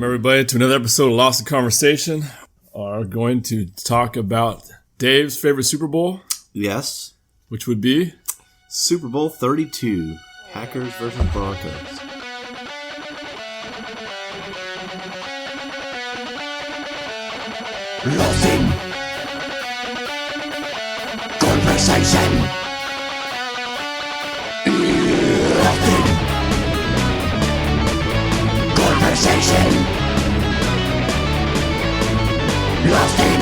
Welcome, everybody, to another episode of Lost in Conversation. We're going to talk about Dave's favorite Super Bowl. Yes. Which would be? Super Bowl 32. Packers versus Broncos. Lost in Conversation. Lost in Conversation. Lost in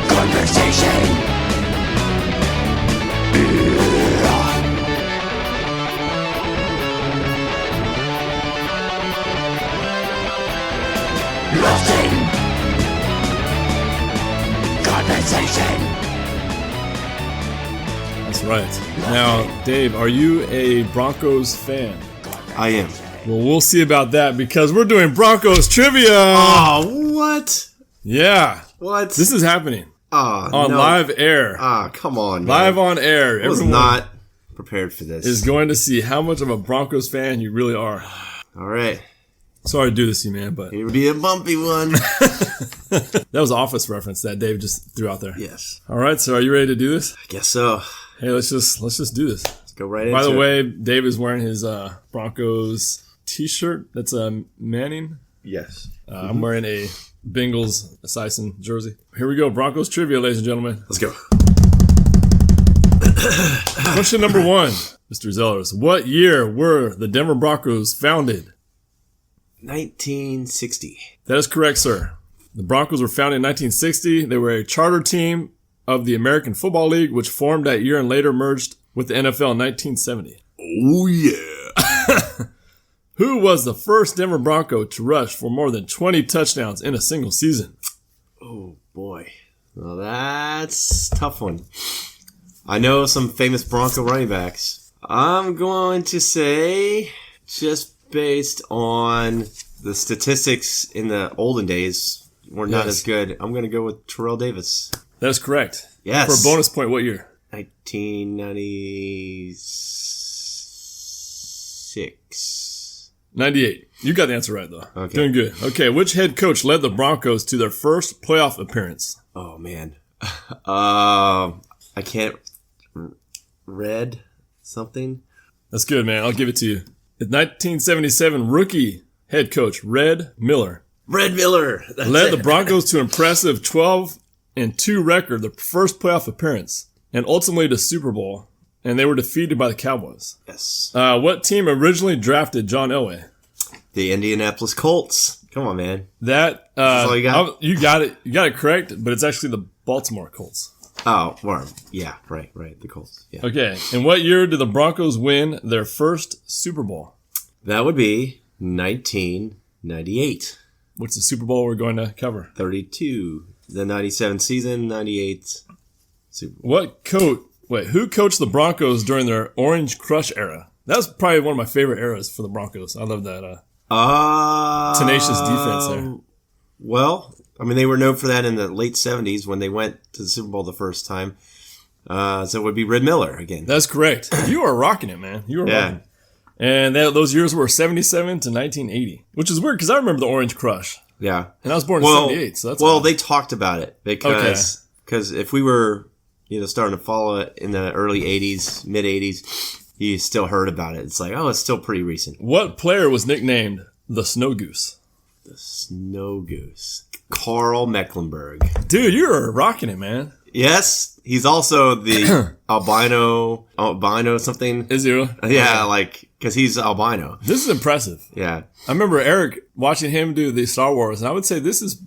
Conversation. Lost in Conversation. That's right. Now, Dave, are you a Broncos fan? I am. Well, we'll see about that because we're doing Broncos trivia. Oh, what? Yeah. What? This is happening on no. live air. Come on, man. Live on air. I was not prepared for this. Is going to see how much of a Broncos fan you really are. All right. Sorry to do this to you, man, but It would be a bumpy one. that was an Office reference that Dave just threw out there. Yes. All right, so are you ready to do this? I guess so. Hey, let's just do this. Let's go right into it. By the way, Dave is wearing his Broncos t-shirt. That's Manning. Yes. I'm wearing a Bengals Sison jersey. Here we go. Broncos trivia, ladies and gentlemen. Let's go. Question number 1, Mr. Zellers. What year were the Denver Broncos founded? 1960. That is correct, sir. The Broncos were founded in 1960. They were a charter team of the American Football League, which formed that year and later merged with the NFL in 1970. Oh, yeah. Who was the first Denver Bronco to rush for more than 20 touchdowns in a single season? Oh, boy. Well, that's a tough one. I know some famous Bronco running backs. I'm going to say, just based on the statistics in the olden days, were not as good, I'm going to go with Terrell Davis. That is correct. Yes. For a bonus point, what year? 1996. 98. You got the answer right, though. Okay. Doing good. Okay, which head coach led the Broncos to their first playoff appearance? Oh, man. I can't... Red something? That's good, man. I'll give it to you. The 1977 rookie head coach, Red Miller, Red Miller. That's led it. the Broncos to an impressive 12-2 record, the first playoff appearance, and ultimately the Super Bowl, and they were defeated by the Cowboys. Yes. What team originally drafted John Elway? The Indianapolis Colts. Come on, man. That That's all you got? You got it. You got it correct, but it's actually the Baltimore Colts. Oh, well, yeah, right. The Colts. Yeah. Okay. In what year did the Broncos win their first Super Bowl? That would be 1998. What's the Super Bowl we're going to cover? 32. The 97 season, 98 Super Bowl. Who coached the Broncos during their Orange Crush era? That was probably one of my favorite eras for the Broncos. I love that tenacious defense there. Well, I mean, they were known for that in the late 70s when they went to the Super Bowl the first time. So it would be Red Miller again. That's correct. You are rocking it, man. You were rocking it. And those years were 77 to 1980, which is weird because I remember the Orange Crush. Yeah. And I was born in 78, so that's they talked about it because if we were, starting to follow it in the early 80s, mid 80s, you still heard about it. It's like, oh, it's still pretty recent. What player was nicknamed the Snow Goose? The Snow Goose. Carl Mecklenburg. Dude, you're rocking it, man. Yes, he's also the albino something. Is he? Yeah, because he's albino. This is impressive. Yeah. I remember Eric watching him do the Star Wars, and I would say this is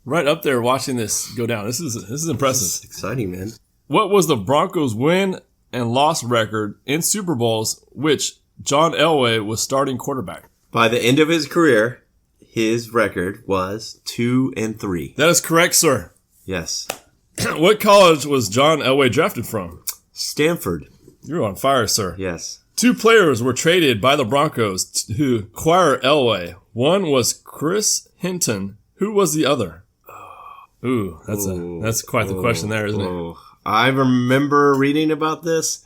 right up there watching this go down. This is impressive. This is exciting, man. What was the Broncos' win and loss record in Super Bowls, which John Elway was starting quarterback? By the end of his career, his record was 2-3. That is correct, sir. Yes. What college was John Elway drafted from? Stanford. You're on fire, sir. Yes. 2 players were traded by the Broncos to acquire Elway. One was Chris Hinton. Who was the other? Ooh, that's quite the question there, isn't it? I remember reading about this.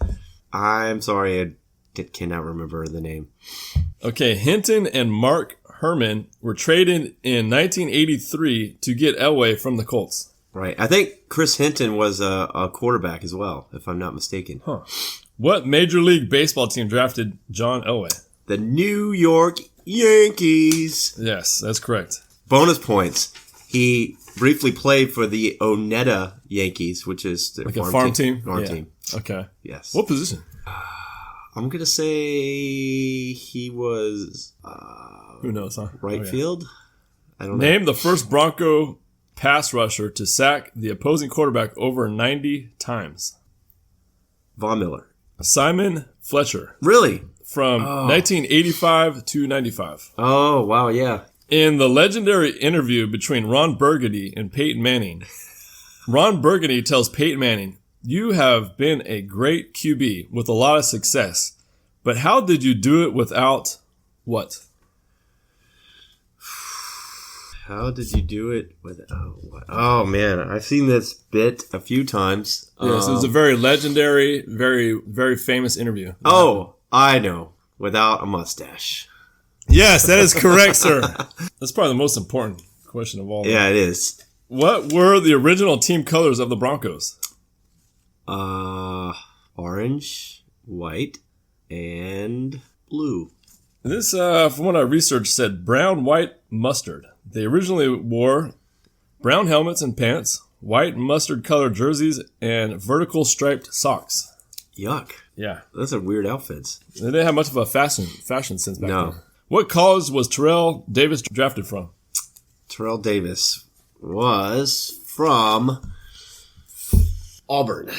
I'm sorry, I cannot remember the name. Okay, Hinton and Mark Herman were traded in 1983 to get Elway from the Colts. Right. I think Chris Hinton was a quarterback as well, if I'm not mistaken. Huh. What Major League Baseball team drafted John Elway? The New York Yankees. Yes, that's correct. Bonus points. He briefly played for the Oneta Yankees, which is their Like a farm team? Farm Yeah. team. Okay. Yes. What position? I'm going to say he was Who knows, huh? right Okay. field. I don't know. Name the first Bronco pass rusher to sack the opposing quarterback over 90 times. Von Miller. Simon Fletcher Really? from 1985 to 95. Oh, wow, yeah. In the legendary interview between Ron Burgundy and Peyton Manning, Ron Burgundy tells Peyton Manning, "You have been a great QB with a lot of success, but how did you do it without what?" How did you do it without what? Oh, man. I've seen this bit a few times. Yes, it was a very legendary, very, very famous interview. Oh, I know. Without a mustache. Yes, that is correct, sir. That's probably the most important question of all. Yeah, it is. What were the original team colors of the Broncos? Orange, white, and blue. This, from what I researched, said brown, white, mustard. They originally wore brown helmets and pants, white mustard colored jerseys, and vertical striped socks. Yuck. Yeah. Those are weird outfits. They didn't have much of a fashion sense back No. then. What college was Terrell Davis drafted from? Terrell Davis was from Auburn.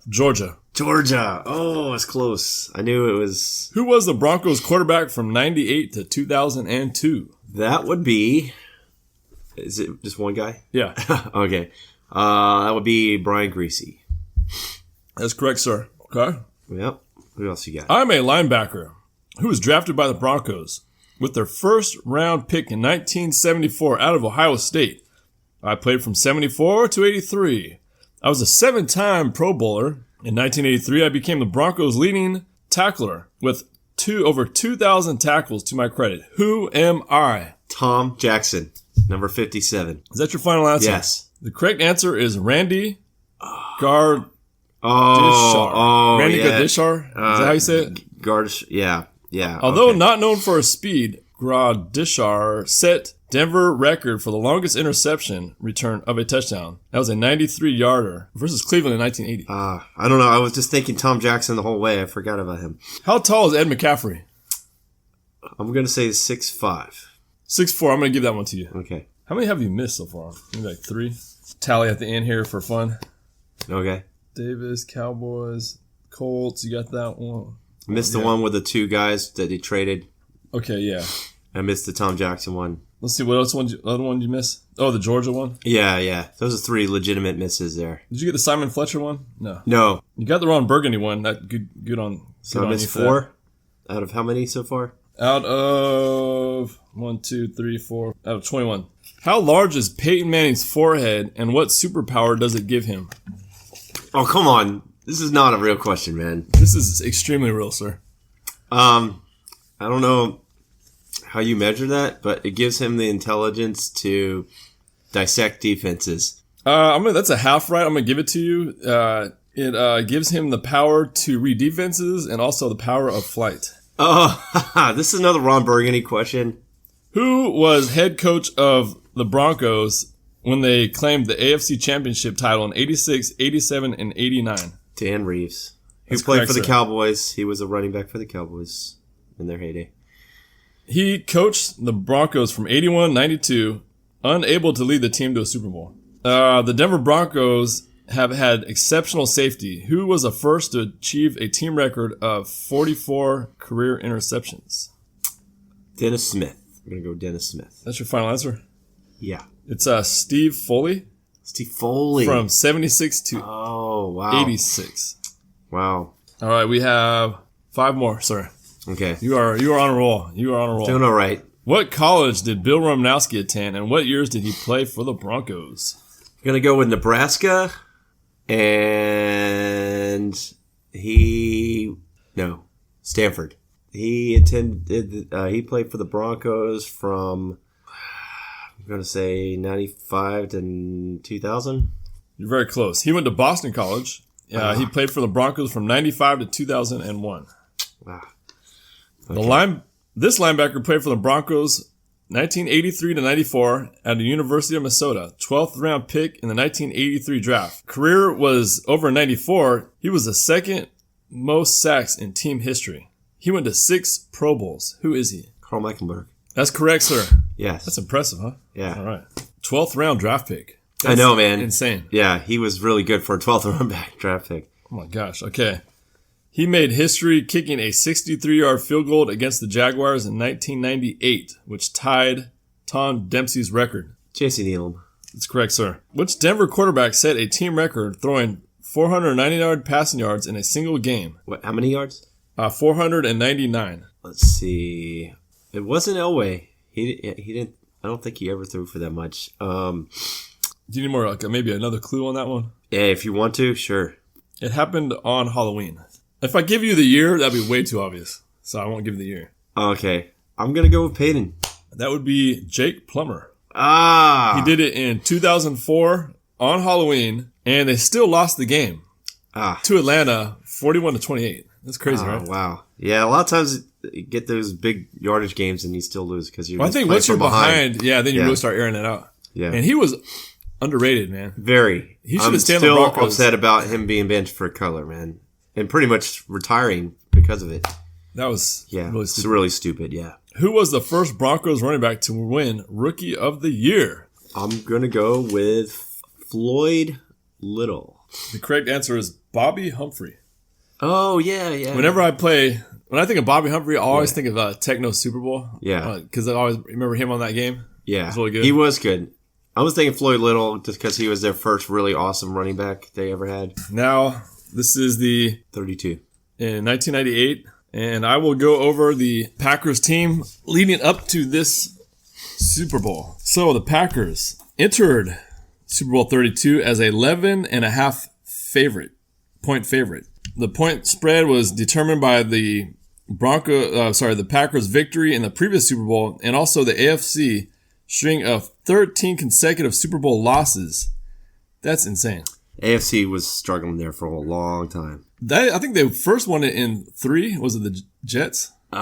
Georgia. Georgia. Oh, it's close. I knew it was. Who was the Broncos quarterback from 98 to 2002? That would be. Is it just one guy? Yeah, Okay. That would be Brian Greasy. that's correct, sir. Okay. Yep. Who else you got? I'm a linebacker who was drafted by the Broncos with their first round pick in 1974 out of Ohio State. I played from 74 to 83. I was a 7-time Pro Bowler. In 1983, I became the Broncos' leading tackler with over 2,000 tackles to my credit. Who am I? Tom Jackson, number 57. Is that your final answer? Yes. The correct answer is Randy Gardishar. Randy yeah. Gardishar? Is that how you say it? Gardish. Yeah. Yeah. Although okay. not known for his speed, Gardishar set Denver record for the longest interception return of a touchdown. That was a 93-yarder versus Cleveland in 1980. I don't know. I was just thinking Tom Jackson the whole way. I forgot about him. How tall is Ed McCaffrey? I'm going to say 6'5". 6'4". I'm going to give that one to you. Okay. How many have you missed so far? Maybe like 3. Tally at the end here for fun. Okay. Davis, Cowboys, Colts. You got that one. Missed the one with the 2 guys that he traded. Okay, yeah. I missed the Tom Jackson one. Let's see, what else? Other one you missed? Oh, the Georgia one? Yeah. Those are 3 legitimate misses there. Did you get the Simon Fletcher one? No. No. You got the Ron Burgundy one. That good on. So good I on missed you for that. 4 out of how many so far? Out of 1, 2, 3, 4. Out of 21. How large is Peyton Manning's forehead, and what superpower does it give him? Oh, come on. This is not a real question, man. This is extremely real, sir. I don't know how you measure that, but it gives him the intelligence to dissect defenses. That's a half right. I'm gonna give it to you. It gives him the power to read defenses and also the power of flight. Oh, this is another Ron Burgundy question. Who was head coach of the Broncos when they claimed the AFC Championship title in 86, 87, and 89? Dan Reeves, who That's played correct, for the sir. Cowboys. He was a running back for the Cowboys in their heyday. He coached the Broncos from 81-92, unable to lead the team to a Super Bowl. The Denver Broncos have had exceptional safety. Who was the first to achieve a team record of 44 career interceptions? Dennis Smith. I'm going to go Dennis Smith. That's your final answer? Yeah. It's Steve Foley Steve Foley. from 76 to Oh, wow. 86. Wow. All right, we have 5 more, sir. Okay. You are on a roll. You are on a roll. Doing all right. What college did Bill Romanowski attend, and what years did he play for the Broncos? I'm going to go with Nebraska. And Stanford. He attended. He played for the Broncos from, I'm going to say 95 to 2000. You're very close. He went to Boston College. He played for the Broncos from 95 to 2001. Wow. Okay. This linebacker played for the Broncos 1983 to 94 at the University of Minnesota, 12th round pick in the 1983 draft. Career was over 94. He was the second most sacks in team history. He went to 6 Pro Bowls. Who is he? Carl Mecklenburg. That's correct, sir. Yes. That's impressive, huh? Yeah. All right. 12th round draft pick. I know, man. Insane. Yeah, he was really good for a 12th round back draft pick. Oh my gosh. Okay. He made history kicking a 63-yard field goal against the Jaguars in 1998, which tied Tom Dempsey's record. J.C. Nealon. That's correct, sir. Which Denver quarterback set a team record throwing 490 passing yards in a single game? What? How many yards? 499. Let's see. It wasn't Elway. He didn't. I don't think he ever threw for that much. Do you need more, like maybe another clue on that one? Yeah, if you want to, sure. It happened on Halloween. If I give you the year, that'd be way too obvious. So I won't give you the year. Okay. I'm going to go with Peyton. That would be Jake Plummer. Ah. He did it in 2004 on Halloween, and they still lost the game to Atlanta 41-28. That's crazy, right? Wow. Yeah, a lot of times you get those big yardage games and you still lose because you're I think once you're behind, then you really start airing it out. Yeah. And he was underrated, man. Very. He should have stayed on the the Broncos. Broncos. Upset about him being benched for color, man. And pretty much retiring because of it. That was really stupid. It's really stupid, yeah. Who was the first Broncos running back to win Rookie of the Year? I'm going to go with Floyd Little. The correct answer is Bobby Humphrey. Oh, yeah. When I think of Bobby Humphrey, I always think of Techno Super Bowl. Yeah. Because I always remember him on that game. Yeah. He was really good. He was good. I was thinking Floyd Little just because he was their first really awesome running back they ever had. Now, this is the 32. In 1998. And I will go over the Packers team leading up to this Super Bowl. So the Packers entered Super Bowl 32 as a 11.5 point favorite. The point spread was determined by the Packers' victory in the previous Super Bowl and also the AFC string of 13 consecutive Super Bowl losses. That's insane. AFC was struggling there for a long time. I think they first won it in 3. Was it the Jets? Joe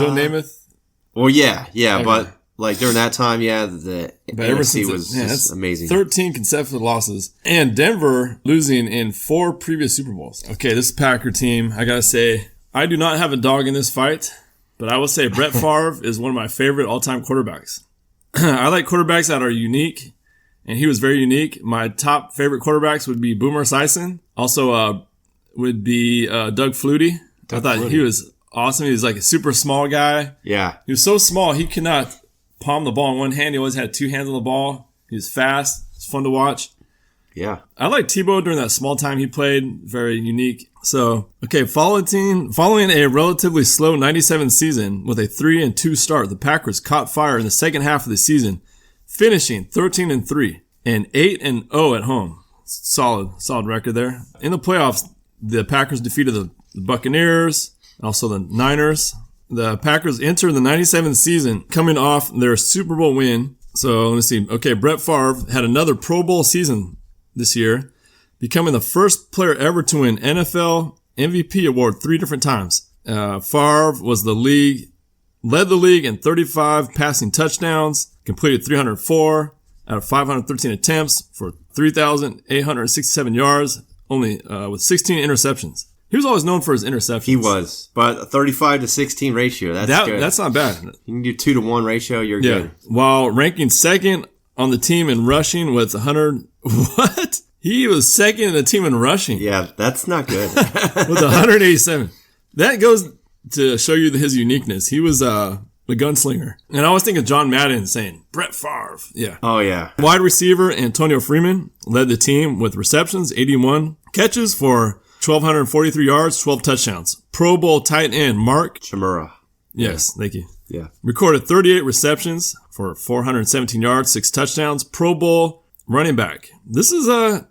Namath? Well, yeah, okay. But like during that time, the AFC was just amazing. 13 consecutive losses. And Denver losing in 4 previous Super Bowls. Okay, this Packer team, I gotta say, I do not have a dog in this fight, but I will say Brett Favre is one of my favorite all-time quarterbacks. I like quarterbacks that are unique, and he was very unique. My top favorite quarterbacks would be Boomer Esiason. Also, would be Doug Flutie. I thought he was awesome. He was like a super small guy. Yeah. He was so small, he could not palm the ball in one hand. He always had 2 hands on the ball. He was fast. It's fun to watch. Yeah. I like Tebow during that small time he played. Very unique. So, okay, following a relatively slow 97 season with a 3-2 start, the Packers caught fire in the second half of the season, finishing 13-3 and 8-0 at home. Solid record there. In the playoffs, the Packers defeated the Buccaneers, also the Niners. The Packers entered the 97 season coming off their Super Bowl win. So let me see. Okay, Brett Favre had another Pro Bowl season this year, becoming the first player ever to win NFL MVP award 3 different times. Favre led the league in 35 passing touchdowns, completed 304 out of 513 attempts for 3,867 yards, only with 16 interceptions. He was always known for his interceptions. He was, but a 35-16 ratio, that's good. That's not bad. You can do 2-to-1 ratio, you're good. While ranking second on the team in rushing with 100. What? He was second in the team in rushing. Yeah, that's not good. With 187. That goes to show you his uniqueness. He was the gunslinger. And I was thinking John Madden saying, Brett Favre. Yeah. Oh, yeah. Wide receiver Antonio Freeman led the team with receptions, 81 catches for 1,243 yards, 12 touchdowns. Pro Bowl tight end Mark Chimura. Yes, thank you. Yeah. Recorded 38 receptions for 417 yards, 6 touchdowns. Pro Bowl running back. This is a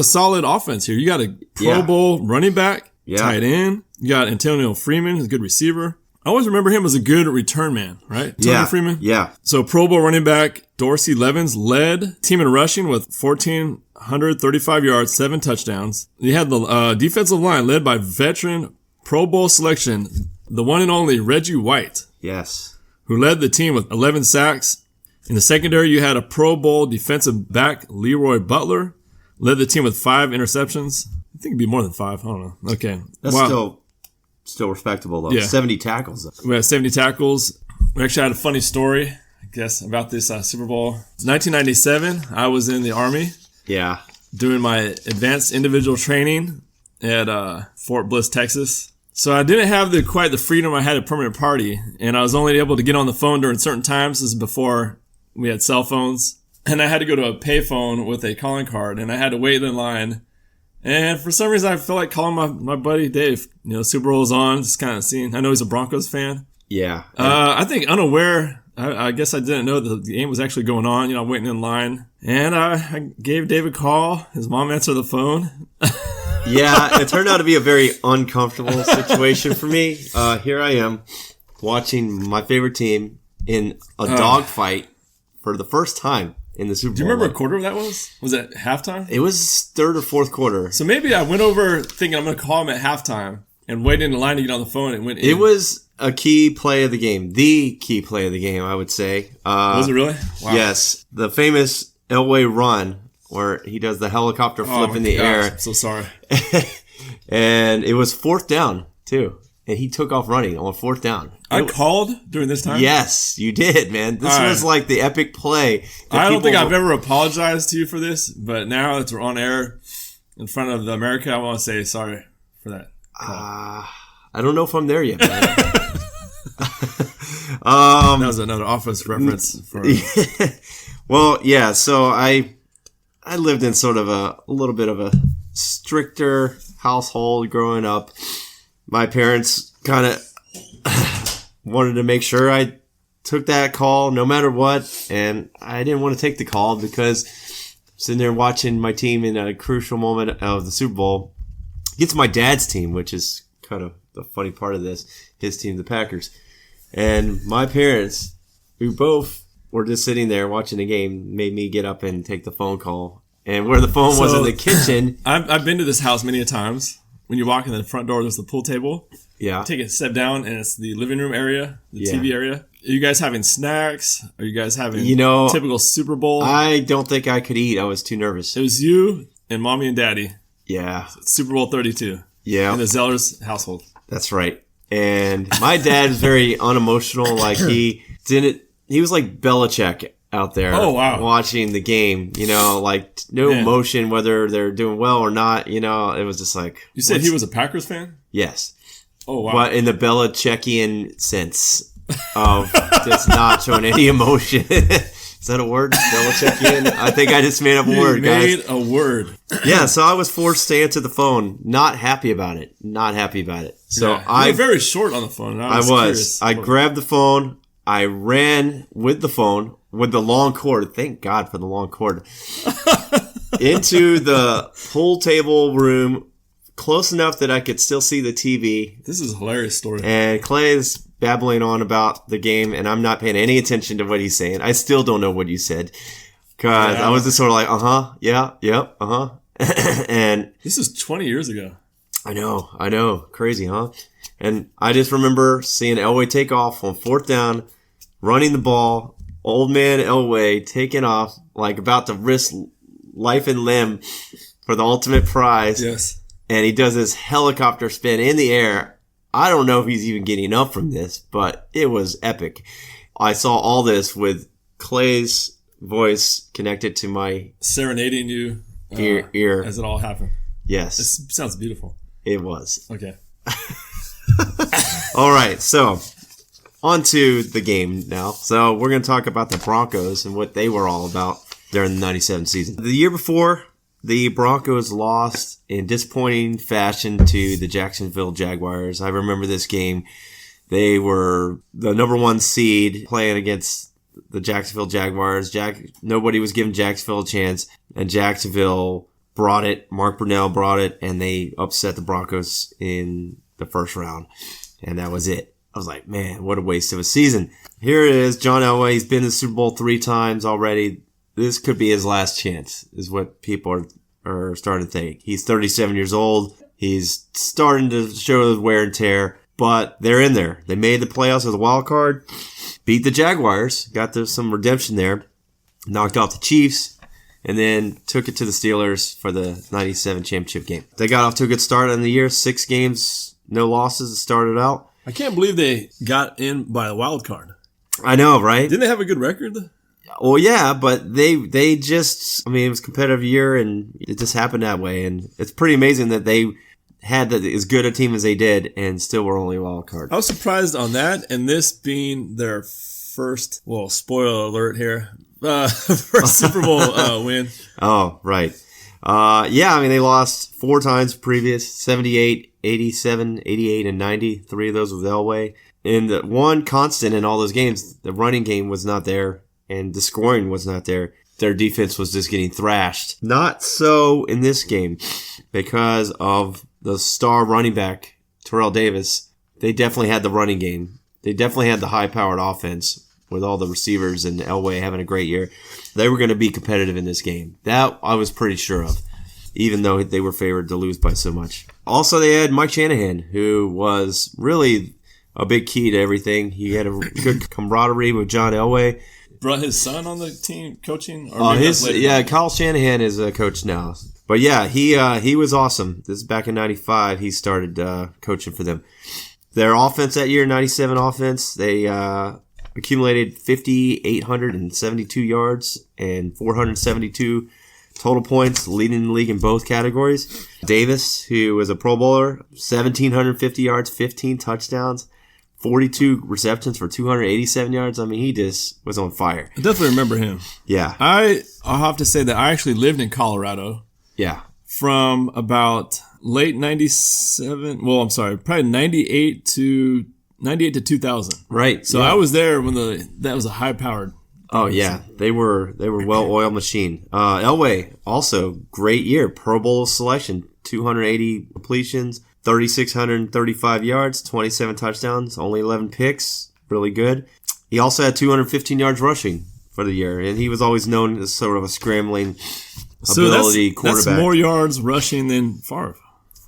solid offense here. You got a Pro Bowl running back, tight end. You got Antonio Freeman, who's a good receiver. I always remember him as a good return man, right? Tony Freeman? Yeah. So Pro Bowl running back Dorsey Levens led team in rushing with 1,435 yards, 7 touchdowns. He had the defensive line led by veteran Pro Bowl selection, the one and only Reggie White. Yes. Who led the team with 11 sacks. In the secondary, you had a Pro Bowl defensive back, Leroy Butler, led the team with 5 interceptions. I think it'd be more than 5. I don't know. Okay. That's still respectable, though. Yeah. 70 tackles, though. We had 70 tackles. We actually had a funny story, I guess, about this Super Bowl. 1997, I was in the Army. Yeah. Doing my advanced individual training at Fort Bliss, Texas. So I didn't have quite the freedom I had at Permanent Party, and I was only able to get on the phone during certain times. This is before we had cell phones. And I had to go to a payphone with a calling card, and I had to wait in line. And for some reason, I felt like calling my buddy Dave. Super Bowl's on, just kind of seeing. I know he's a Broncos fan. Yeah. I think unaware, I guess I didn't know that the game was actually going on. I'm waiting in line. And I gave Dave a call. His mom answered the phone. Yeah, it turned out to be a very uncomfortable situation for me. Here I am watching my favorite team in a dogfight for the first time in the Super Bowl. Do you remember what quarter that was? Was it halftime? It was third or fourth quarter. So maybe I went over thinking I'm going to call him at halftime and waited in the line to get on the phone and went in. It was a key play of the game. The key play of the game, I would say. Was it really? Wow. Yes. The famous Elway run where he does the helicopter flip in the air. I'm so sorry. And it was fourth down, too. And he took off running on fourth down. I called during this time? Yes, you did, man. This was like the epic play. I don't think I've ever apologized to you for this, but now that we're on air in front of America, I want to say sorry for that. I don't know if I'm there yet, man. That was another Office reference. Well, yeah, so I lived in sort of a little bit of a stricter household growing up. My parents kind of wanted to make sure I took that call no matter what, and I didn't want to take the call because sitting there watching my team in a crucial moment of the Super Bowl against my dad's team, which is kind of the funny part of this, his team, the Packers. And my parents, who both were just sitting there watching the game, made me get up and take the phone call. And where the phone was in the kitchen. I've been to this house many a times. When you walk in the front door, there's the pool table. Yeah. You take a step down, and it's the living room area, the TV area. Are you guys having snacks? Are you guys having typical Super Bowl? I don't think I could eat. I was too nervous. It was you and Mommy and Daddy. Yeah. Super Bowl 32. Yeah. In the Zellers household. That's right. And my dad is very unemotional. Like, he was like Belichick out there watching the game, like no emotion whether they're doing well or not, it was just like... You said he was a Packers fan? Yes. Oh, wow. But in the Belichickian sense of just not showing any emotion. Is that a word? Belichickian? I think I just made up a word, guys. You made a word. Yeah, so I was forced to answer the phone. Not happy about it. So you were very short on the phone. I was. I grabbed the phone. I ran with the phone, with the long cord, thank God for the long cord, into the pool table room, close enough that I could still see the TV. This is a hilarious story. And Clay is babbling on about the game, and I'm not paying any attention to what he's saying. I still don't know what you said, because I was just sort of like, and this is 20 years ago. I know. Crazy, huh? And I just remember seeing Elway take off on fourth down, running the ball, old man Elway taking off, like about to risk life and limb for the ultimate prize. Yes. And he does this helicopter spin in the air. I don't know if he's even getting up from this, but it was epic. I saw all this with Clay's voice connected to my... serenading you ear. As it all happened. Yes. This sounds beautiful. It was. Okay. All right, so on to the game now. So we're going to talk about the Broncos and what they were all about during the 97 season. The year before, the Broncos lost in disappointing fashion to the Jacksonville Jaguars. I remember this game. They were the number 1 seed playing against the Jacksonville Jaguars. Nobody was giving Jacksonville a chance, and Jacksonville brought it. Mark Brunell brought it, and they upset the Broncos in the first round. And that was it. I was like, man, what a waste of a season. Here it is, John Elway. He's been to the Super Bowl 3 times already. This could be his last chance, is what people are starting to think. He's 37 years old. He's starting to show the wear and tear, but they're in there. They made the playoffs as a wild card, beat the Jaguars, got some redemption there, knocked off the Chiefs, and then took it to the Steelers for the 97 championship game. They got off to a good start in the year, 6 games, no losses. It started out. I can't believe they got in by a wild card. I know, right? Didn't they have a good record? Well, yeah, but they just, it was a competitive year, and it just happened that way. And it's pretty amazing that they had as good a team as they did and still were only a wild card. I was surprised on that, and this being their first, well, spoiler alert here, first Super Bowl win. Oh, right. Yeah, they lost 4 times previous, 78, 87, 88, and 90. 3 of those with Elway. And the one constant in all those games, the running game was not there, and the scoring was not there. Their defense was just getting thrashed. Not so in this game because of the star running back, Terrell Davis. They definitely had the running game. They definitely had the high-powered offense with all the receivers and Elway having a great year. They were going to be competitive in this game. That I was pretty sure of, even though they were favored to lose by so much. Also, they had Mike Shanahan, who was really a big key to everything. He had a good camaraderie with John Elway. Brought his son on the team coaching? Kyle Shanahan is a coach now. But yeah, he was awesome. This is back in 95. He started coaching for them. Their offense that year, 97 offense, they accumulated 5,872 yards and 472 total points, leading the league in both categories. Davis, who was a Pro Bowler, 1,750 yards, 15 touchdowns, 42 receptions for 287 yards. He just was on fire. I definitely remember him. Yeah. I'll have to say that I actually lived in Colorado. Yeah. From about late 97, probably 98 to 2000. Right. So yeah. I was there when that was a high-powered. Oh yeah, they were well-oiled machine. Elway also great year, Pro Bowl selection, 280 completions, 3,635 yards, 27 touchdowns, only 11 picks, really good. He also had 215 yards rushing for the year, and he was always known as sort of a scrambling ability quarterback. That's more yards rushing than Favre.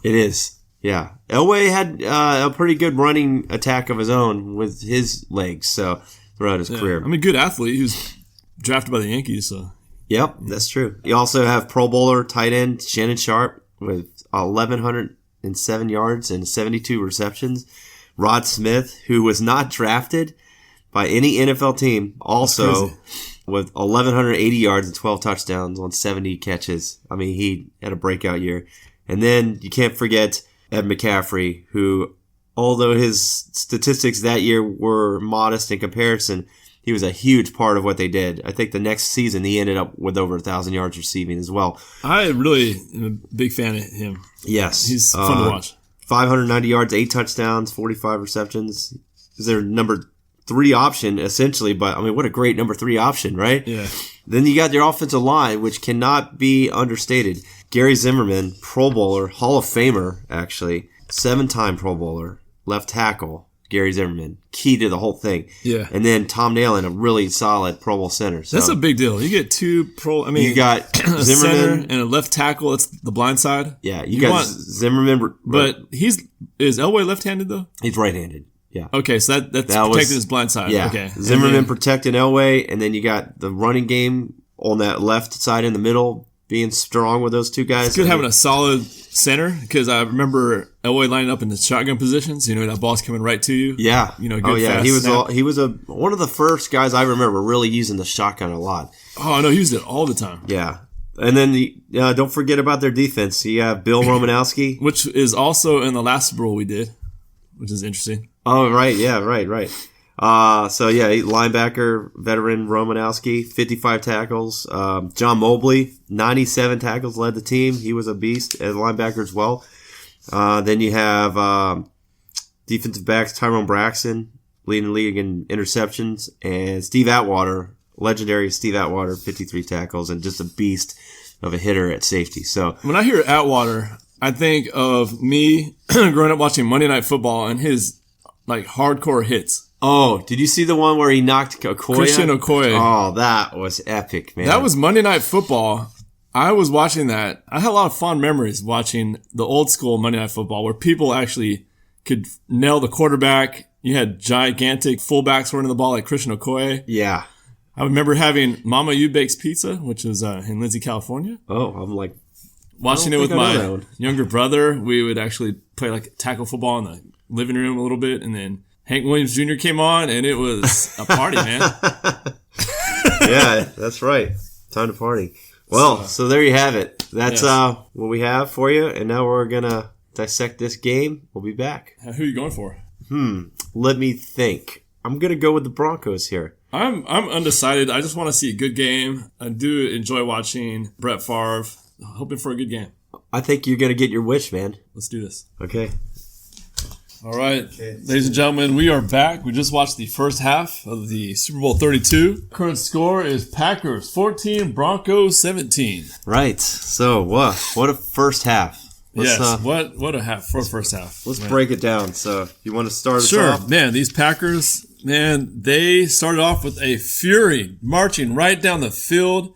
It is, yeah. Elway had a pretty good running attack of his own with his legs, so throughout his career. Good athlete. He was drafted by the Yankees, so. Yep, that's true. You also have Pro Bowler tight end Shannon Sharp with 1,107 yards and 72 receptions. Rod Smith, who was not drafted by any NFL team, also with 1,180 yards and 12 touchdowns on 70 catches. He had a breakout year. And then you can't forget Ed McCaffrey, who, although his statistics that year were modest in comparison, he was a huge part of what they did. I think the next season he ended up with over 1,000 yards receiving as well. I really am a big fan of him. Yes. He's fun to watch. 590 yards, 8 touchdowns, 45 receptions. He's their number 3 option, essentially. But, what a great number 3 option, right? Yeah. Then you got your offensive line, which cannot be understated. Gary Zimmerman, Pro Bowler, Hall of Famer, actually. 7-time Pro Bowler. Left tackle, Gary Zimmerman, key to the whole thing. Yeah. And then Tom Nalen, a really solid Pro Bowl center. So that's a big deal. You get 2 you got a Zimmerman center and a left tackle. That's the blind side. Yeah, you got Zimmerman. But is Elway left-handed though? He's right-handed. Yeah. Okay, so that's protecting his blind side. Yeah. Okay. Zimmerman protecting Elway, and then you got the running game on that left side in the middle being strong with those 2 guys. It's good having a solid center, because I remember Elway lining up in the shotgun positions. That ball's coming right to you. Yeah. Good fast he was one of the first guys I remember really using the shotgun a lot. Oh, I know. He used it all the time. Yeah. And then don't forget about their defense. You have Bill Romanowski. Which is also in the last Super Bowl we did, which is interesting. Oh, right. Yeah, right. Linebacker, veteran Romanowski, 55 tackles. John Mobley, 97 tackles, led the team. He was a beast as a linebacker as well. Then you have defensive backs, Tyrone Braxton, leading the league in interceptions, and Steve Atwater, legendary Steve Atwater, 53 tackles, and just a beast of a hitter at safety. So when I hear Atwater, I think of me growing up watching Monday Night Football and his like hardcore hits. Oh, did you see the one where he knocked Okoye? Christian Okoye. Oh, that was epic, man. That was Monday Night Football. I was watching that. I had a lot of fond memories watching the old school Monday Night Football where people actually could nail the quarterback. You had gigantic fullbacks running the ball like Christian Okoye. Yeah. I remember having Mama You Bakes Pizza, which was in Lindsay, California. Oh, I'm like... Watching it with my younger brother, we would actually play like tackle football in the living room a little bit, and then Hank Williams Jr. came on, and it was a party, man. Yeah, that's right. Time to party. Well, so there you have it. That's what we have for you, and now we're going to dissect this game. We'll be back. Who are you going for? Let me think. I'm going to go with the Broncos here. I'm undecided. I just want to see a good game. I do enjoy watching Brett Favre. Hoping for a good game. I think you're going to get your wish, man. Let's do this. Okay. All right. Ladies and gentlemen, we are back. We just watched the first half of the Super Bowl 32. Current score is Packers 14, Broncos 17. Right. So, what a first half. Yes. What a half for a first half. Let's break it down. So, you want to start us Sure. off? Man, these Packers, they started off with a fury marching right down the field.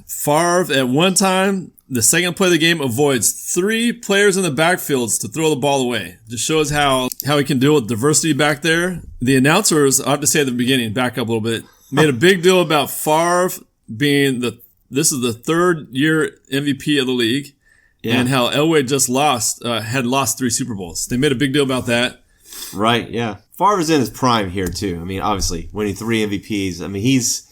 Favre, at one time, the second play of the game, avoids 3 players in the backfields to throw the ball away. Just shows how he can deal with diversity back there. The announcers, I have to say at the beginning, back up a little bit, made a big deal about Favre being this is the 3rd year MVP of the league, and how Elway just had lost 3 Super Bowls. They made a big deal about that. Right, yeah. Favre's in his prime here, too. I mean, obviously, winning 3 MVPs. I mean, he's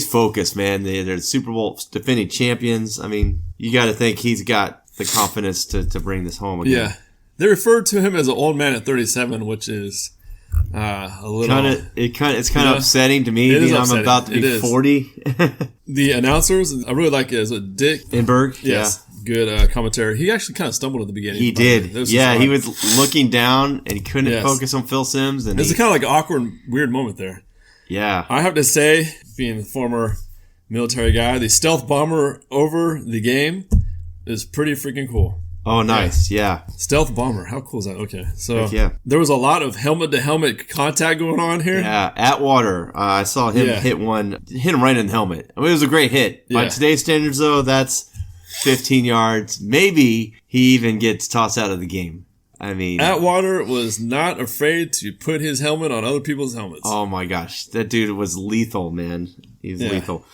focused, man. They're the Super Bowl defending champions. I mean, you got to think he's got the confidence to bring this home again. Yeah. They referred to him as an old man at 37, which is a little... It's kind of upsetting to me, being I'm about to be 40. The announcers, I really like it, is Dick Enberg. Yes. Yeah. Good commentary. He actually kind of stumbled at the beginning. He did. Yeah, he was looking down, and he couldn't focus on Phil Simms. And it was kind of like an awkward, weird moment there. Yeah. I have to say, being a former military guy, the stealth bomber over the game is pretty freaking cool. Oh, nice. Yeah. Stealth bomber. How cool is that? Okay. So yeah. There was a lot of helmet-to-helmet contact going on here. Yeah. Atwater, I saw him hit him right in the helmet. I mean, it was a great hit. Yeah. By today's standards, though, that's 15 yards. Maybe he even gets tossed out of the game. I mean, Atwater was not afraid to put his helmet on other people's helmets. Oh my gosh, that dude was lethal, man. He's lethal.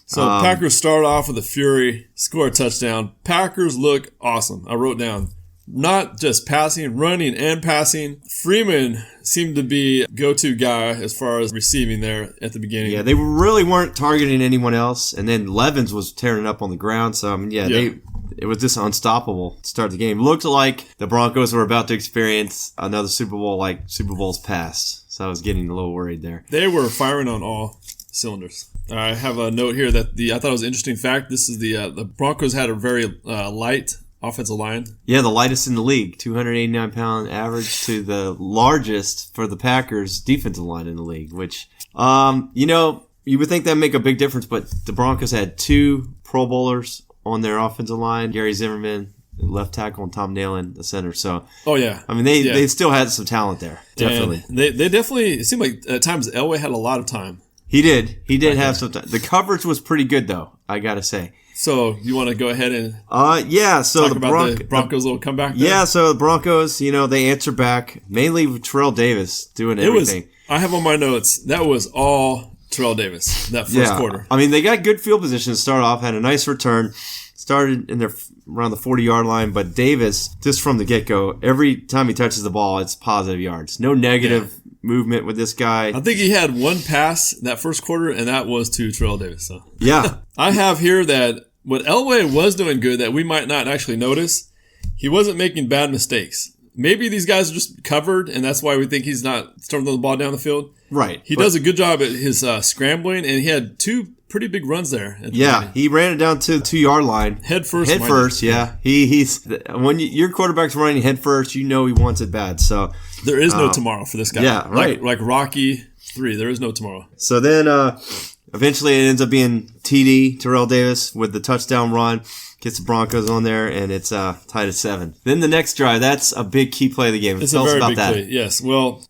So Packers start off with a fury, score a touchdown. Packers look awesome. I wrote down not just passing, running and passing. Freeman seemed to be go-to guy as far as receiving there at the beginning. Yeah, they really weren't targeting anyone else, and then Levens was tearing it up on the ground. So I mean, it was just unstoppable to start the game. Looked like the Broncos were about to experience another Super Bowl like Super Bowls past. So I was getting a little worried there. They were firing on all cylinders. I have a note here that I thought it was an interesting fact. This is the Broncos had a very light offensive line. Yeah, the lightest in the league, 289-pound average to the largest for the Packers defensive line in the league, which, you would think that'd make a big difference, but the Broncos had 2 Pro Bowlers on their offensive line, Gary Zimmerman, left tackle, and Tom Nalen, the center. So, I mean, they still had some talent there, definitely. And they definitely, it seemed like at times Elway had a lot of time. He did have some time. The coverage was pretty good, though, I got to say. So, you want to go ahead and so talk about the Broncos' little comeback there? Yeah, so the Broncos, they answer back, mainly with Terrell Davis doing everything. I have on my notes, that was all Terrell Davis, that first quarter. I mean, they got good field position to start off, had a nice return, started in around the 40-yard line, but Davis, just from the get-go, every time he touches the ball, it's positive yards. No negative movement with this guy. I think he had one pass that first quarter, and that was to Terrell Davis. So. Yeah. I have here that what Elway was doing good that we might not actually notice, he wasn't making bad mistakes. Maybe these guys are just covered, and that's why we think he's not throwing the ball down the field. Right. He does a good job at his scrambling, and he had 2 pretty big runs there. He ran it down to the 2-yard line. Head first. Yeah. He's when your quarterback's running head first, he wants it bad. So there is no tomorrow for this guy. Yeah, right. Like Rocky 3, there is no tomorrow. So then eventually it ends up being TD, Terrell Davis, with the touchdown run. Gets the Broncos on there, and it's tied at 7. Then the next drive, that's a big key play of the game. It's Tell a us very about big that. play. Yes. Well,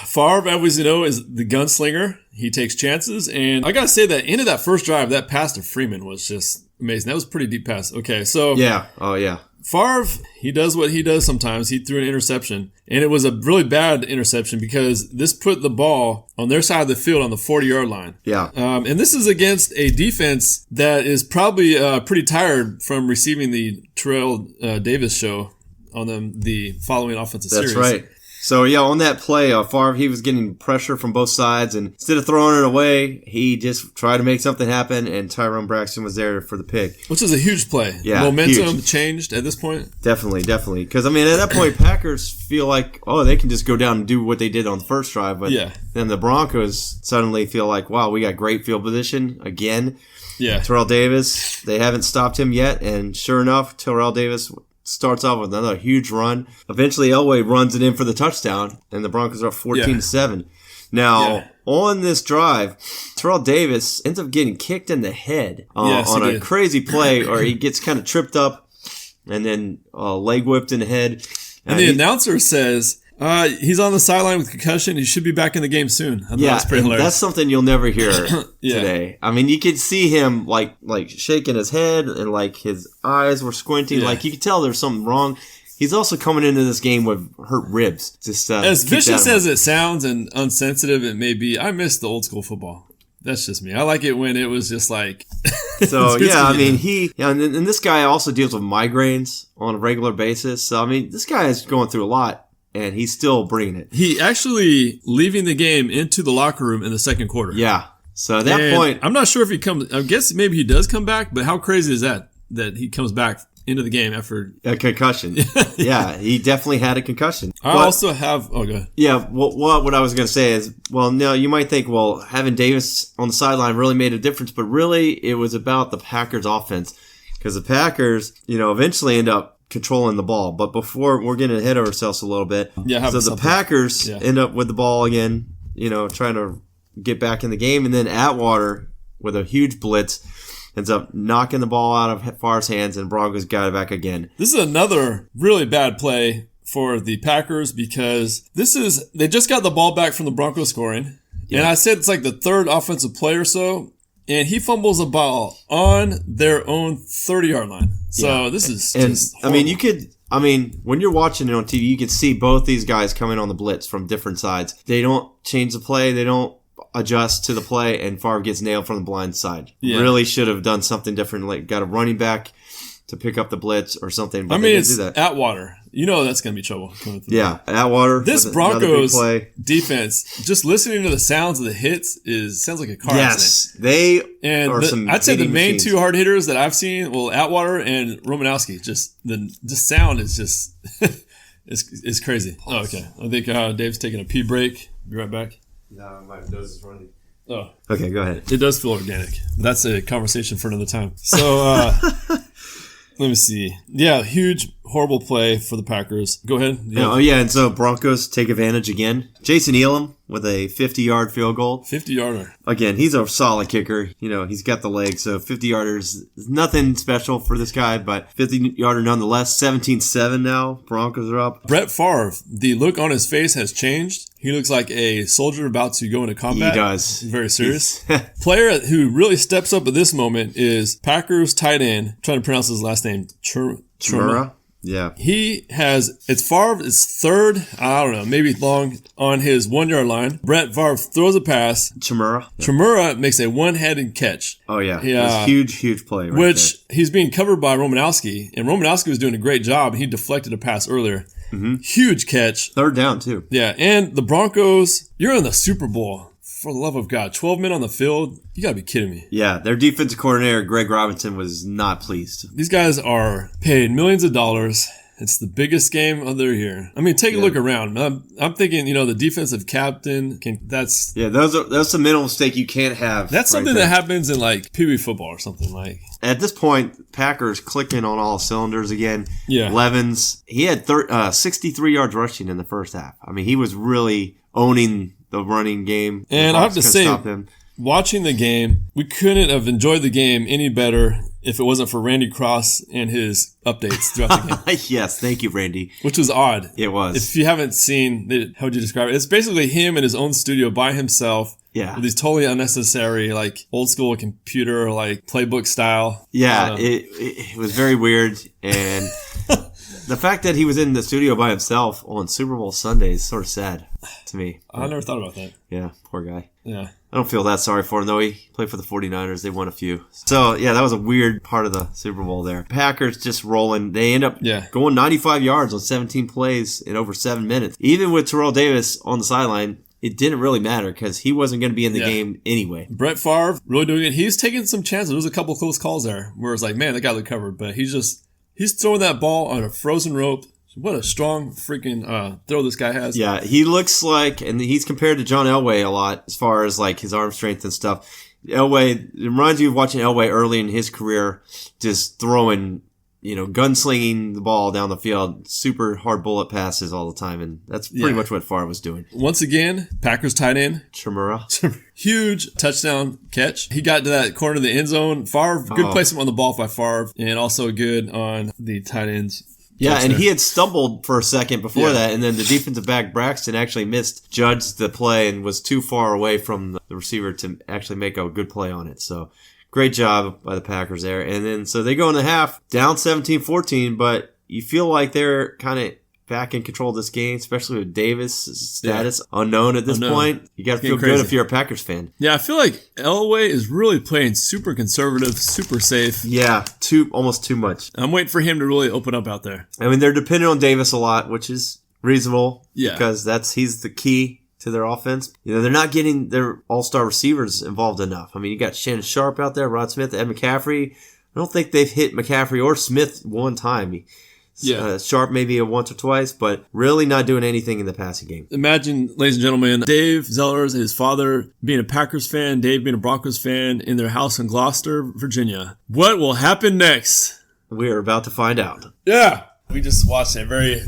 Favre, as you know, is the gunslinger. He takes chances, and I gotta say that into that first drive, that pass to Freeman was just amazing. That was a pretty deep pass. Okay, so Yeah. Oh, yeah. Favre, he does what he does sometimes. He threw an interception, and it was a really bad interception because this put the ball on their side of the field on the 40-yard line. Yeah. And this is against a defense that is probably pretty tired from receiving the Terrell Davis show on the following offensive series. That's right. So, yeah, on that play, Favre, he was getting pressure from both sides, and instead of throwing it away, he just tried to make something happen, and Tyrone Braxton was there for the pick. Which is a huge play. Yeah, Momentum huge. changed at this point. Definitely. Because, I mean, at that point, Packers feel like, oh, they can just go down and do what they did on the first drive, but Yeah. then the Broncos suddenly feel like, wow, we got great field position again. Yeah. Terrell Davis, they haven't stopped him yet, and sure enough, Terrell Davis starts off with another huge run. Eventually, Elway runs it in for the touchdown, and the Broncos are up 14-7. Now, on this drive, Terrell Davis ends up getting kicked in the head Yes, on he a did. crazy play, or he gets kind of tripped up and then leg whipped in the head. And the announcer says, he's on the sideline with concussion. He should be back in the game soon. I thought yeah, that's pretty and hilarious. that's something you'll never hear Yeah. today. I mean, you could see him like shaking his head and like his eyes were squinting. Yeah. Like you could tell there's something wrong. He's also coming into this game with hurt ribs. Just As keep that vicious in as mind. it sounds and unsensitive it may be, I miss the old school football. That's just me. I like it when it was just like. So It's yeah, I good. mean and this guy also deals with migraines on a regular basis. So I mean, this guy is going through a lot, and he's still bringing it. He actually leaving the game into the locker room in the second quarter. Yeah. So at that And point, I'm not sure if he comes. I guess maybe he does come back, but how crazy is that he comes back into the game after? a concussion. Yeah, he definitely had a concussion. I But- also have. Oh, go ahead. Yeah, what I was going to say is, well, no, you might think, well, having Davis on the sideline really made a difference, but really it was about the Packers offense, because the Packers, eventually end up controlling the ball. But before, we're getting ahead of ourselves a little bit. Yeah, have so the something. Packers Yeah. end up with the ball again, trying to get back in the game, and then Atwater with a huge blitz ends up knocking the ball out of Favre's hands, and Broncos got it back again. This is another really bad play for the Packers because they just got the ball back from the Broncos scoring. And I said it's like the third offensive play or so. And he fumbles the ball on their own 30-yard line. So this is And just I mean, horrible. when you're watching it on TV, you can see both these guys coming on the blitz from different sides. They don't change the play. They don't adjust to the play, and Favre gets nailed from the blind side. Yeah. Really should have done something different, like got a running back to pick up the blitz or something. But I they mean, didn't it's do that. Atwater. You know that's going to be trouble coming through. Yeah, Atwater. This with another big Broncos play. defense, just listening to the sounds of the hits sounds like a car accident. Yes, they And are some. I'd say the hitting main machines. two hard hitters that I've seen, well, Atwater and Romanowski. Just the sound is just it's crazy. Oh, okay, I think Dave's taking a pee break. Be right back. No, my nose is running. Oh, Okay, go ahead. it does feel organic. That's a conversation for another time. So let me see. Yeah, huge, horrible play for the Packers. Go ahead. Oh yeah, and so Broncos take advantage again. Jason Elam with a 50-yard field goal. 50-yarder. Again, he's a solid kicker. He's got the legs, so 50-yarders is nothing special for this guy, but 50-yarder nonetheless. 17-7 now. Broncos are up. Brett Favre, the look on his face has changed. He looks like a soldier about to go into combat. He does. Very serious. Player who really steps up at this moment is Packers tight end. I'm trying to pronounce his last name. Chimura? Yeah. He has, it's Favre's third, I don't know, maybe long on his 1-yard line. Brett Favre throws a pass. Chimura? Chimura makes a one-handed catch. Oh, yeah. Yeah. It was huge, huge play right Which he's being covered by Romanowski, and Romanowski was doing a great job. He deflected a pass earlier. Huge catch. there. Third down, too. Yeah, and the Broncos, you're in the Super Bowl. For the love of God, 12 men on the field? You gotta be kidding me. Yeah, their defensive coordinator, Greg Robinson, was not pleased. These guys are paid millions of dollars. It's the biggest game of their year. I mean, take a look around. I'm thinking, the defensive captain that's Yeah, that's a mental mistake you can't have. that's right something there. that happens in like Pee Wee football or something like. At this point, Packers clicking on all cylinders again. Yeah. Levens, he had 63 yards rushing in the first half. I mean, he was really owning the running game. And I have to Couldn't say, stop him. watching the game, we couldn't have enjoyed the game any better if it wasn't for Randy Cross and his updates throughout the game. Yes, thank you, Randy. Which was odd. It was. If you haven't seen it, how would you describe it? It's basically him in his own studio by himself. Yeah. With these totally unnecessary, like, old school computer, like, playbook style. Yeah, it was very weird. And the fact that he was in the studio by himself on Super Bowl Sunday is sort of sad to me. I never thought about that. Yeah, poor guy. Yeah. I don't feel that sorry for him, though. He played for the 49ers. They won a few. So, yeah, that was a weird part of the Super Bowl there. Packers just rolling. They end up going 95 yards on 17 plays in over 7 minutes. Even with Terrell Davis on the sideline, it didn't really matter because he wasn't going to be in the game anyway. Brett Favre, really doing it. He's taking some chances. There was a couple close calls there where it's like, man, that guy looked covered. But he's throwing that ball on a frozen rope. What a strong freaking throw this guy has. Yeah, he looks like, and he's compared to John Elway a lot as far as like his arm strength and stuff. Elway, it reminds you of watching Elway early in his career, just throwing, gunslinging the ball down the field, super hard bullet passes all the time, and that's pretty much what Favre was doing. Once again, Packers tight end. Chimura. Huge touchdown catch. He got to that corner of the end zone. Favre, good placement on the ball by Favre, and also good on the tight ends. Yeah, and he had stumbled for a second before that, and then the defensive back, Braxton, actually misjudged the play and was too far away from the receiver to actually make a good play on it. So, great job by the Packers there. And then, so they go in the half, down 17-14, but you feel like they're kind of back in control of this game, especially with Davis' status unknown at this point. You got to feel good if you're a Packers fan. Yeah, I feel like Elway is really playing super conservative, super safe. Yeah, almost too much. I'm waiting for him to really open up out there. I mean, they're dependent on Davis a lot, which is reasonable. Yeah. Because he's the key to their offense. They're not getting their all-star receivers involved enough. I mean, you got Shannon Sharp out there, Rod Smith, Ed McCaffrey. I don't think they've hit McCaffrey or Smith one time. Sharp maybe once or twice, but really not doing anything in the passing game. Imagine, ladies and gentlemen, Dave Zellers, his father, being a Packers fan, Dave being a Broncos fan in their house in Gloucester, Virginia. What will happen next? We're about to find out. Yeah. We just watched a very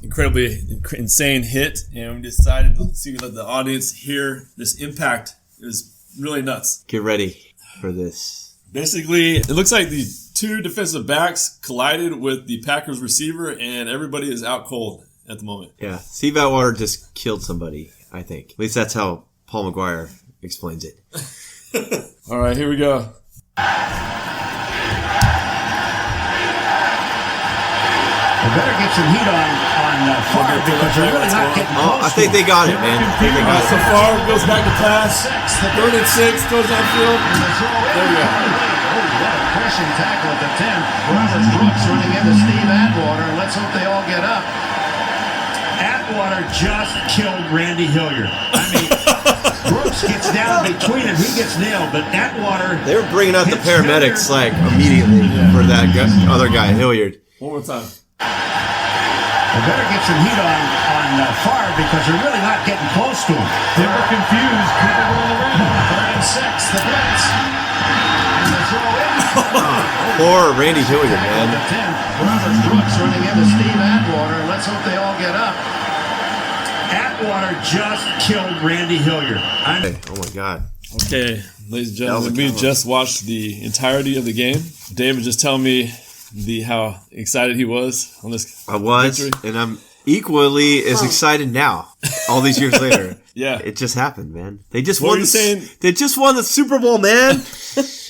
incredibly insane hit, and we decided to see let the audience hear this impact. It was really nuts. Get ready for this. Basically, it looks like the two defensive backs collided with the Packers receiver, and everybody is out cold at the moment. Yeah, Steve Atwater just killed somebody, I think. At least that's how Paul McGuire explains it. All right, here we go. They better get some heat on Favre because they're really not getting close. I think they got it, man. So Favre goes back to pass. 3rd and 6, goes downfield. There we go. What a crushing tackle at the 10. Robert Brooks running into Steve Atwater. Let's hope they all get up. Atwater just killed Randy Hilliard. I mean, Brooks gets down between him. He gets nailed, but Atwater... They were bringing out the paramedics, immediately for that other guy, Hilliard. One more time. They better get some heat on Favre because they're really not getting close to him. They were confused. People going around. 3rd and 6. The blitz. And the throw in. Poor Randy Hilliard, man. The 10. Robert Brooks running into Steve Atwater. Let's hope they all get up. Atwater just killed Randy Hilliard. Oh my God. Okay, ladies and gentlemen, we just watched the entirety of the game. David just telling me how excited he was on this. I was, victory. and I'm equally as excited now. All these years later, Yeah, it just happened, man. They just What won. were you saying? They just won the Super Bowl, man.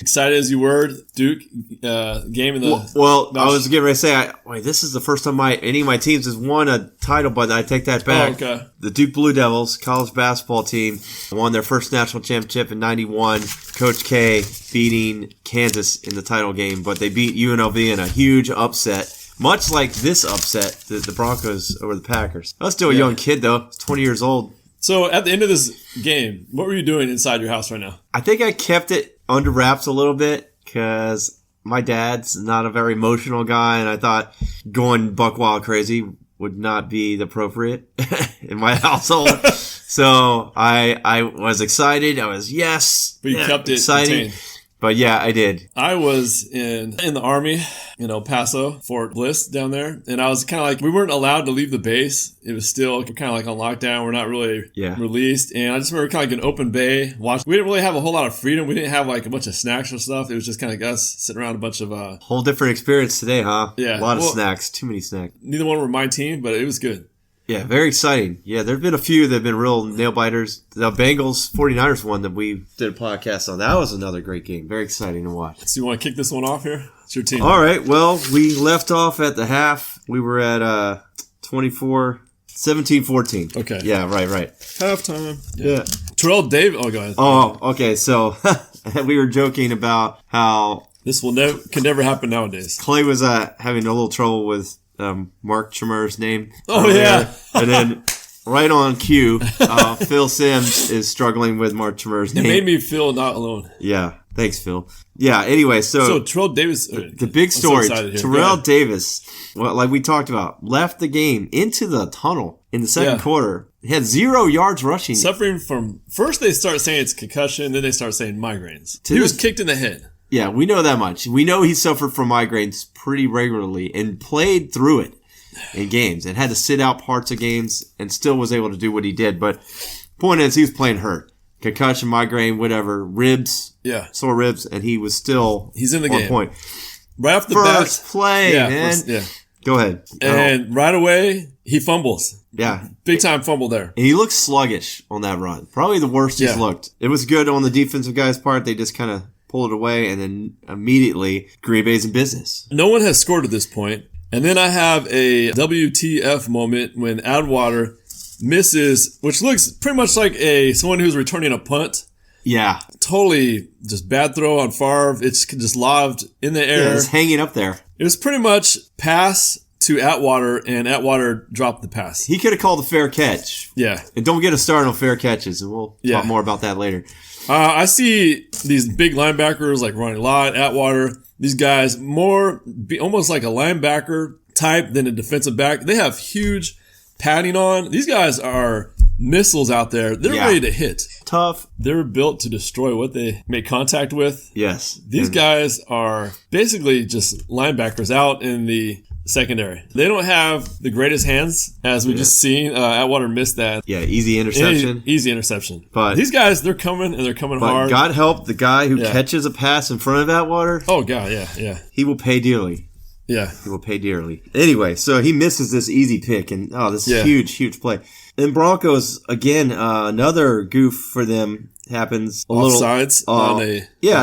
excited as you were, Duke game in the. Well, I was getting ready to say, this is the first time any of my teams has won a title, but I take that back. Oh, okay. The Duke Blue Devils, college basketball team, won their first national championship in '91. Coach K beating Kansas in the title game, but they beat UNLV in a huge upset. Much like this upset, the Broncos over the Packers. I was still a young kid, though. I was 20 years old. So at the end of this game, what were you doing inside your house right now? I think I kept it under wraps a little bit because my dad's not a very emotional guy, and I thought going buck wild crazy would not be appropriate in my household. So I was excited. I was, yes. But you kept it exciting. contained. But yeah, I did. I was in the Army in El Paso, Fort Bliss down there. And I was kind of like, we weren't allowed to leave the base. It was still kind of like on lockdown. We're not really released. And I just remember kind of like an open bay. We didn't really have a whole lot of freedom. We didn't have like a bunch of snacks or stuff. It was just kind of like us sitting around a bunch of... Whole different experience today, huh? Yeah. A lot of snacks. Too many snacks. Neither one were my team, but it was good. Yeah, very exciting. Yeah, there have been a few that have been real nail-biters. The Bengals-49ers one that we did a podcast on, that was another great game. Very exciting to watch. So you want to kick this one off here? It's your team. All right, well, we left off at the half. We were at 17-14. Okay. Yeah, right. Halftime. Yeah. Terrell Davis. Oh, go ahead. Oh, okay, so we were joking about how... This can never happen nowadays. Clay was having a little trouble with Mark Chimera's name. Oh, yeah. And then right on cue, Phil Sims is struggling with Mark Chimera's name. It made me feel not alone. Yeah. Thanks, Phil. Yeah, anyway, so Terrell Davis. The big story, Terrell Davis, well, like we talked about, left the game into the tunnel in the second quarter. He had 0 yards rushing. Suffering from, first they start saying it's concussion, then they start saying migraines. He was kicked in the head. Yeah, we know that much. We know he suffered from migraines pretty regularly and played through it in games and had to sit out parts of games and still was able to do what he did. But point is, he was playing hurt. Concussion, migraine, whatever, ribs, sore ribs, and he was still He's in the game. point. Right off the First bat. play, man. Go ahead. And right away, he fumbles. Yeah. Big time fumble there. And he looked sluggish on that run. Probably the worst he's looked. It was good on the defensive guy's part. They just kind of pull it away, and then immediately Green Bay's in business. No one has scored at this point. And then I have a WTF moment when Atwater misses, which looks pretty much like someone who's returning a punt. Yeah. Totally just bad throw on Favre. It's just lobbed in the air. Yeah, it's hanging up there. It was pretty much pass to Atwater, and Atwater dropped the pass. He could have called a fair catch. Yeah. And don't get us started on fair catches, and we'll talk more about that later. I see these big linebackers like Ronnie Lott, Atwater, these guys almost like a linebacker type than a defensive back. They have huge padding on. These guys are missiles out there. They're ready to hit. Tough. They're built to destroy what they make contact with. Yes. These guys are basically just linebackers out in the secondary. They don't have the greatest hands, as we just seen. Atwater missed that. Yeah, easy interception. Easy interception. But these guys, they're coming, and they're coming hard. God help the guy who catches a pass in front of Atwater. Oh, God, yeah. He will pay dearly. Yeah. He will pay dearly. Anyway, so he misses this easy pick, and this huge play. And Broncos, again, another goof for them happens. Offsides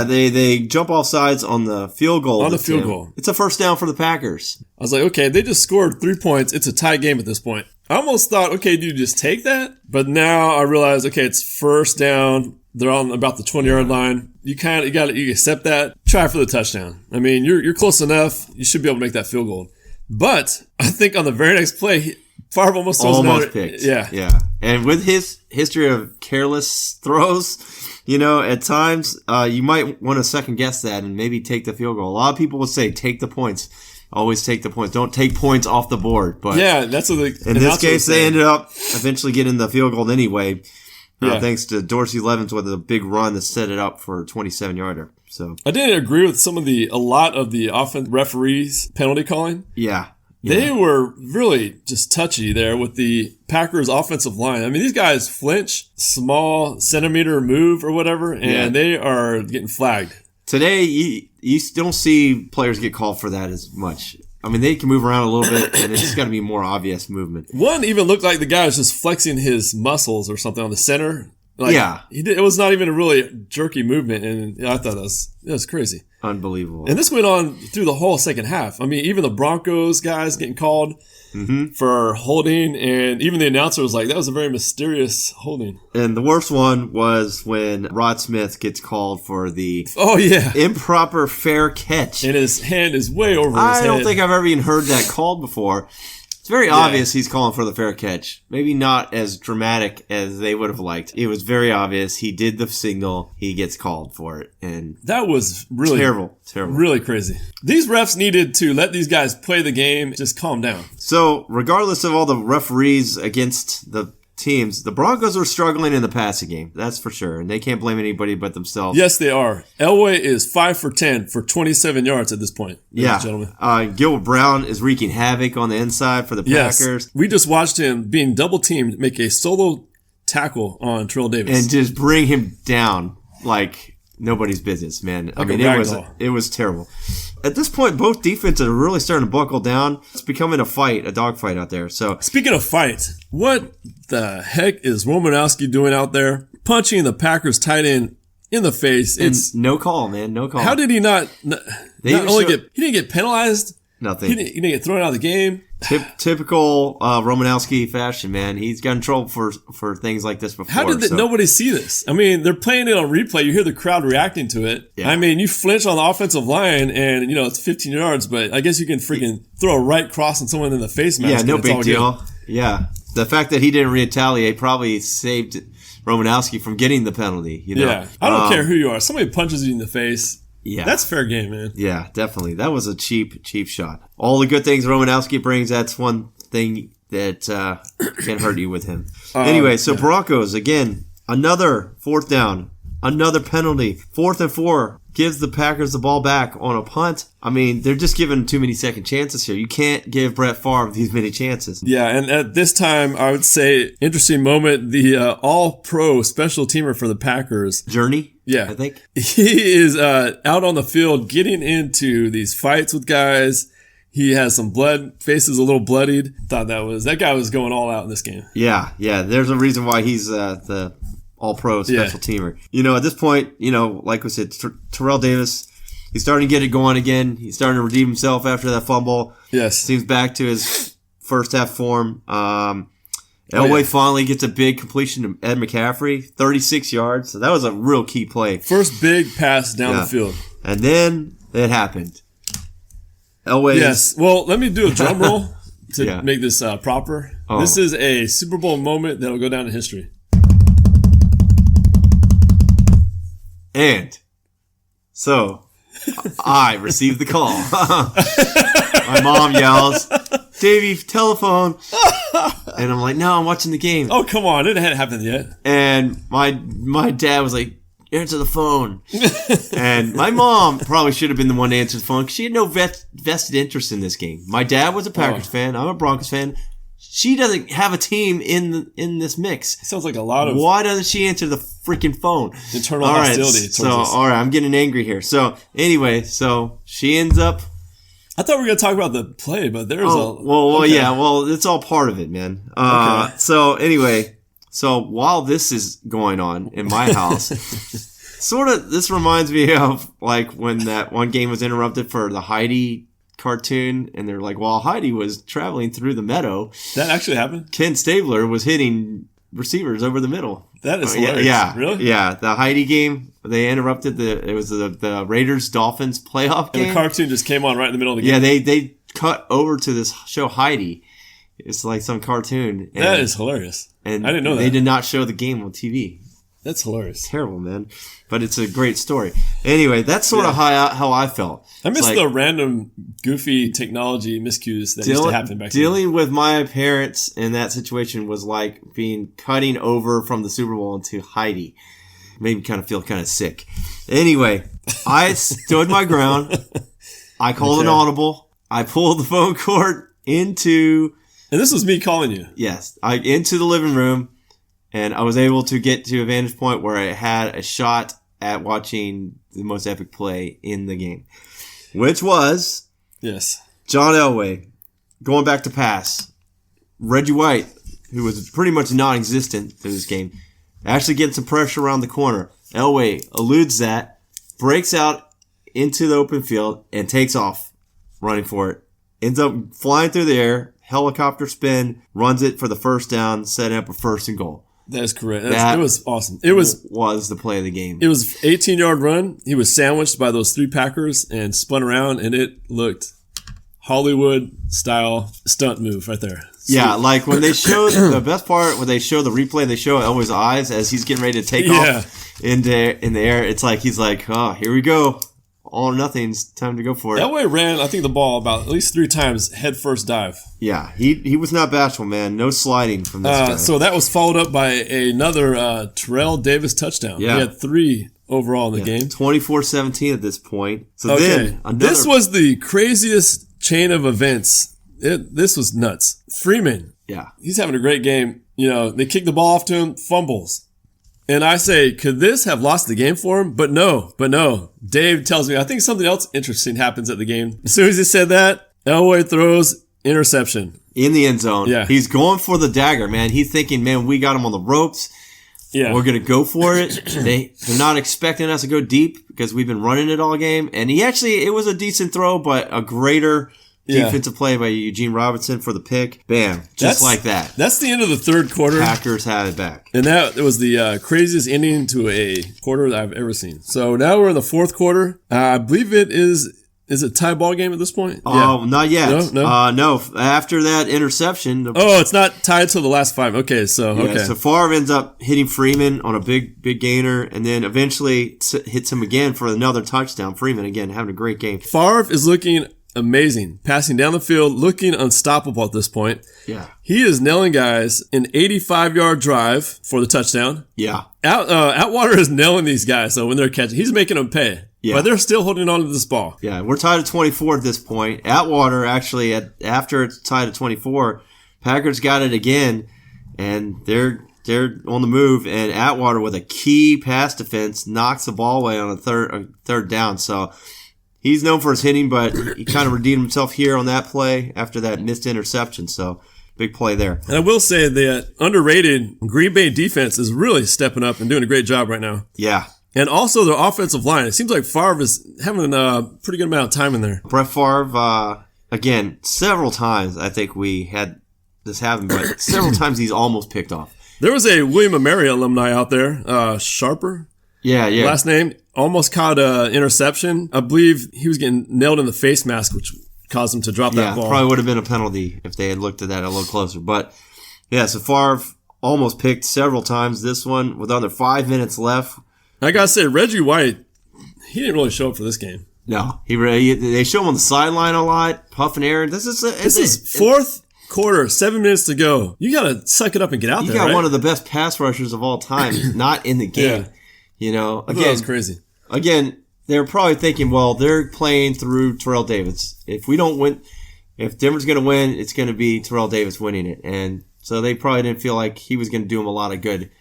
they jump off sides on the field goal. On the field goal. It's a first down for the Packers. I was like, okay, they just scored 3 points. It's a tie game at this point. I almost thought, okay, do you just take that? But now I realize, okay, it's first down. They're on about the 20-yard line. You accept that. Try for the touchdown. I mean, you're close enough. You should be able to make that field goal. But I think on the very next play, Favre almost throws another. Picked. Yeah. And with his history of careless throws, at times you might want to second guess that and maybe take the field goal. A lot of people would say take the points. Always take the points. Don't take points off the board. But that's what in this case, they ended up eventually getting the field goal anyway. Thanks to Dorsey Levens with a big run that set it up for a 27-yarder. So I didn't agree with a lot of the offense referees' penalty calling. Yeah. They were really just touchy there with the Packers offensive line. I mean, these guys flinch, small centimeter move or whatever, and they are getting flagged. Today, you don't see players get called for that as much. I mean, they can move around a little bit, and it's got to be more obvious movement. One even looked like the guy was just flexing his muscles or something on the center. It was not even a really jerky movement, and I thought that was crazy. Unbelievable. And this went on through the whole second half. I mean, even the Broncos guys getting called for holding, and even the announcer was like, that was a very mysterious holding. And the worst one was when Rod Smith gets called for the improper fair catch. And his hand is way over his head. I don't think I've ever even heard that called before. It's very obvious he's calling for the fair catch. Maybe not as dramatic as they would have liked. It was very obvious. He did the signal. He gets called for it. And that was really terrible. Really crazy. These refs needed to let these guys play the game. Just calm down. So regardless of all the referees against the teams, the Broncos were struggling in the passing game. That's for sure. And they can't blame anybody but themselves. Yes, they are. Elway is 5 for 10 for 27 yards at this point. Yeah. Gentlemen. Gilbert Brown is wreaking havoc on the inside for the Packers. Yes. We just watched him being double teamed make a solo tackle on Terrell Davis. And just bring him down like nobody's business, man. I mean, it was terrible. At this point, both defenses are really starting to buckle down. It's becoming a dogfight out there. So, speaking of fight, what the heck is Romanowski doing out there? Punching the Packers tight end in the face. It's no call, man. No call. How did he not he didn't get penalized? Nothing. He didn't get thrown out of the game. Typical Romanowski fashion, man. He's got in trouble for things like this before. How did nobody see this? I mean, they're playing it on replay. You hear the crowd reacting to it. Yeah. I mean, you flinch on the offensive line, and it's 15 yards, but I guess you can freaking throw a right cross on someone in the face mask. Yeah, no big deal. Yeah, the fact that he didn't retaliate probably saved Romanowski from getting the penalty. Yeah, I don't care who you are. Somebody punches you in the face. Yeah. That's fair game, man. Yeah, definitely. That was a cheap shot. All the good things Romanowski brings, that's one thing that can hurt you with him. Anyway, so Broncos, again, another 4th down, another penalty. 4th and 4 gives the Packers the ball back on a punt. I mean, they're just giving too many second chances here. You can't give Brett Favre these many chances. Yeah, and at this time, I would say, interesting moment, the all-pro special teamer for the Packers. Journey? Yeah. I think. He is out on the field getting into these fights with guys. He has some blood, face is a little bloodied. Thought that guy was going all out in this game. Yeah. There's a reason why he's the all-pro special teamer. At this point, like we said, Terrell Davis, he's starting to get it going again. He's starting to redeem himself after that fumble. Yes. Seems back to his first half form. Elway finally gets a big completion to Ed McCaffrey, 36 yards. So that was a real key play. First big pass down the field. And then it happened. Elway. Yes. Well, let me do a drum roll to make this proper. Oh. This is a Super Bowl moment that will go down in history. And so I received the call. My mom yells, "Davey, telephone." And I'm like, "No, I'm watching the game." Oh, come on. It hadn't happened yet. And my dad was like, "Answer the phone." And my mom probably should have been the one to answer the phone because she had no vested interest in this game. My dad was a Packers fan. I'm a Broncos fan. She doesn't have a team in this mix. Sounds like a lot of... Why doesn't she answer the freaking phone? Internal hostility. All right, I'm getting angry here. So, anyway, she ends up... I thought we were going to talk about the play, but there's it's all part of it, man. Okay. So, anyway, while this is going on in my house, this reminds me of, like, when that one game was interrupted for the Heidi cartoon, and they're like, while Heidi was traveling through the meadow, that actually happened. Ken Stabler was hitting receivers over the middle. That is hilarious. Yeah, really? Yeah, the Heidi game, they interrupted the Raiders Dolphins playoff game. And the cartoon just came on right in the middle of the game. Yeah, they cut over to this show Heidi. It's like some cartoon. And, that is hilarious. And I didn't know that. They did not show the game on TV. That's hilarious. Terrible, man. But it's a great story. Anyway, that's sort of how I felt. I miss the random, goofy technology miscues that used to happen back then. Dealing with my parents in that situation was like cutting over from the Super Bowl into Heidi. Made me kind of feel kind of sick. Anyway, I stood my ground. I called an audible. I pulled the phone cord into... And this was me calling you. Yes. Into the living room. And I was able to get to a vantage point where I had a shot at watching the most epic play in the game. Which was John Elway going back to pass. Reggie White, who was pretty much non-existent through this game, actually getting some pressure around the corner. Elway eludes that, breaks out into the open field, and takes off running for it. Ends up flying through the air, helicopter spin, runs it for the first down, setting up a 1st and goal. That is correct. It was awesome. It was the play of the game. It was 18-yard run. He was sandwiched by those 3 Packers and spun around, and it looked Hollywood-style stunt move right there. Yeah, like when they show the best part, when they show the replay, they show Elway's eyes as he's getting ready to take off in the air. It's like he's like, "Oh, here we go. all or nothing. It's time to go for it. Elway ran, I think, the ball about at least 3 times head first dive. Yeah, he was not bashful, man. No sliding from this guy. So that was followed up by another Terrell Davis touchdown. Yeah. He had 3 overall in the game. 24-17 at this point. So Okay. then This was the craziest chain of events. This was nuts. Freeman, yeah. he's having a great game. They kick the ball off to him, fumbles. And I say, could this have lost the game for him? But no. Dave tells me, I think something else interesting happens at the game. As soon as he said that, Elway throws interception. In the end zone. Yeah. He's going for the dagger, man. He's thinking, man, we got him on the ropes. Yeah. We're going to go for it. They're not expecting us to go deep because we've been running it all game. And it was a decent throw, but a greater defensive play by Eugene Robinson for the pick. Bam. Just like that. That's the end of the third quarter. Packers had it back. And that was the craziest ending to a quarter that I've ever seen. So now we're in the fourth quarter. I believe it is a tie ball game at this point? Oh, not yet. No? No. After that interception. It's not tied till the last 5. Okay, so, okay. So Favre ends up hitting Freeman on a big gainer and then eventually hits him again for another touchdown. Freeman, again, having a great game. Favre is looking amazing. Passing down the field, looking unstoppable at this point. Yeah. He is nailing guys. An 85-yard drive for the touchdown. Yeah. Atwater is nailing these guys, so when they're catching, he's making them pay. Yeah. But they're still holding on to this ball. Yeah, we're tied at 24 at this point. Atwater, actually, after it's tied at 24, Packers got it again, and they're on the move, and Atwater with a key pass defense knocks the ball away on a third down. So he's known for his hitting, but he kind of redeemed himself here on that play after that missed interception. So big play there. And I will say that underrated Green Bay defense is really stepping up and doing a great job right now. Yeah. And also their offensive line. It seems like Favre is having a pretty good amount of time in there. Brett Favre, again, several times I think we had this happen, but several times he's almost picked off. There was a William & Mary alumni out there, Sharper. Yeah. Last name, almost caught an interception. I believe he was getting nailed in the face mask, which caused him to drop that ball. Probably would have been a penalty if they had looked at that a little closer. But, yeah, so Favre almost picked several times. This one, with under 5 minutes left. I got to say, Reggie White, he didn't really show up for this game. No. They show him on the sideline a lot, puffing air. This is fourth quarter, 7 minutes to go. You got to suck it up and get out there, You got right? one of the best pass rushers of all time not in the game. Yeah. Again, that was crazy. Again, they're probably thinking, well, they're playing through Terrell Davis. If we don't win, if Denver's going to win, it's going to be Terrell Davis winning it. And so they probably didn't feel like he was going to do them a lot of good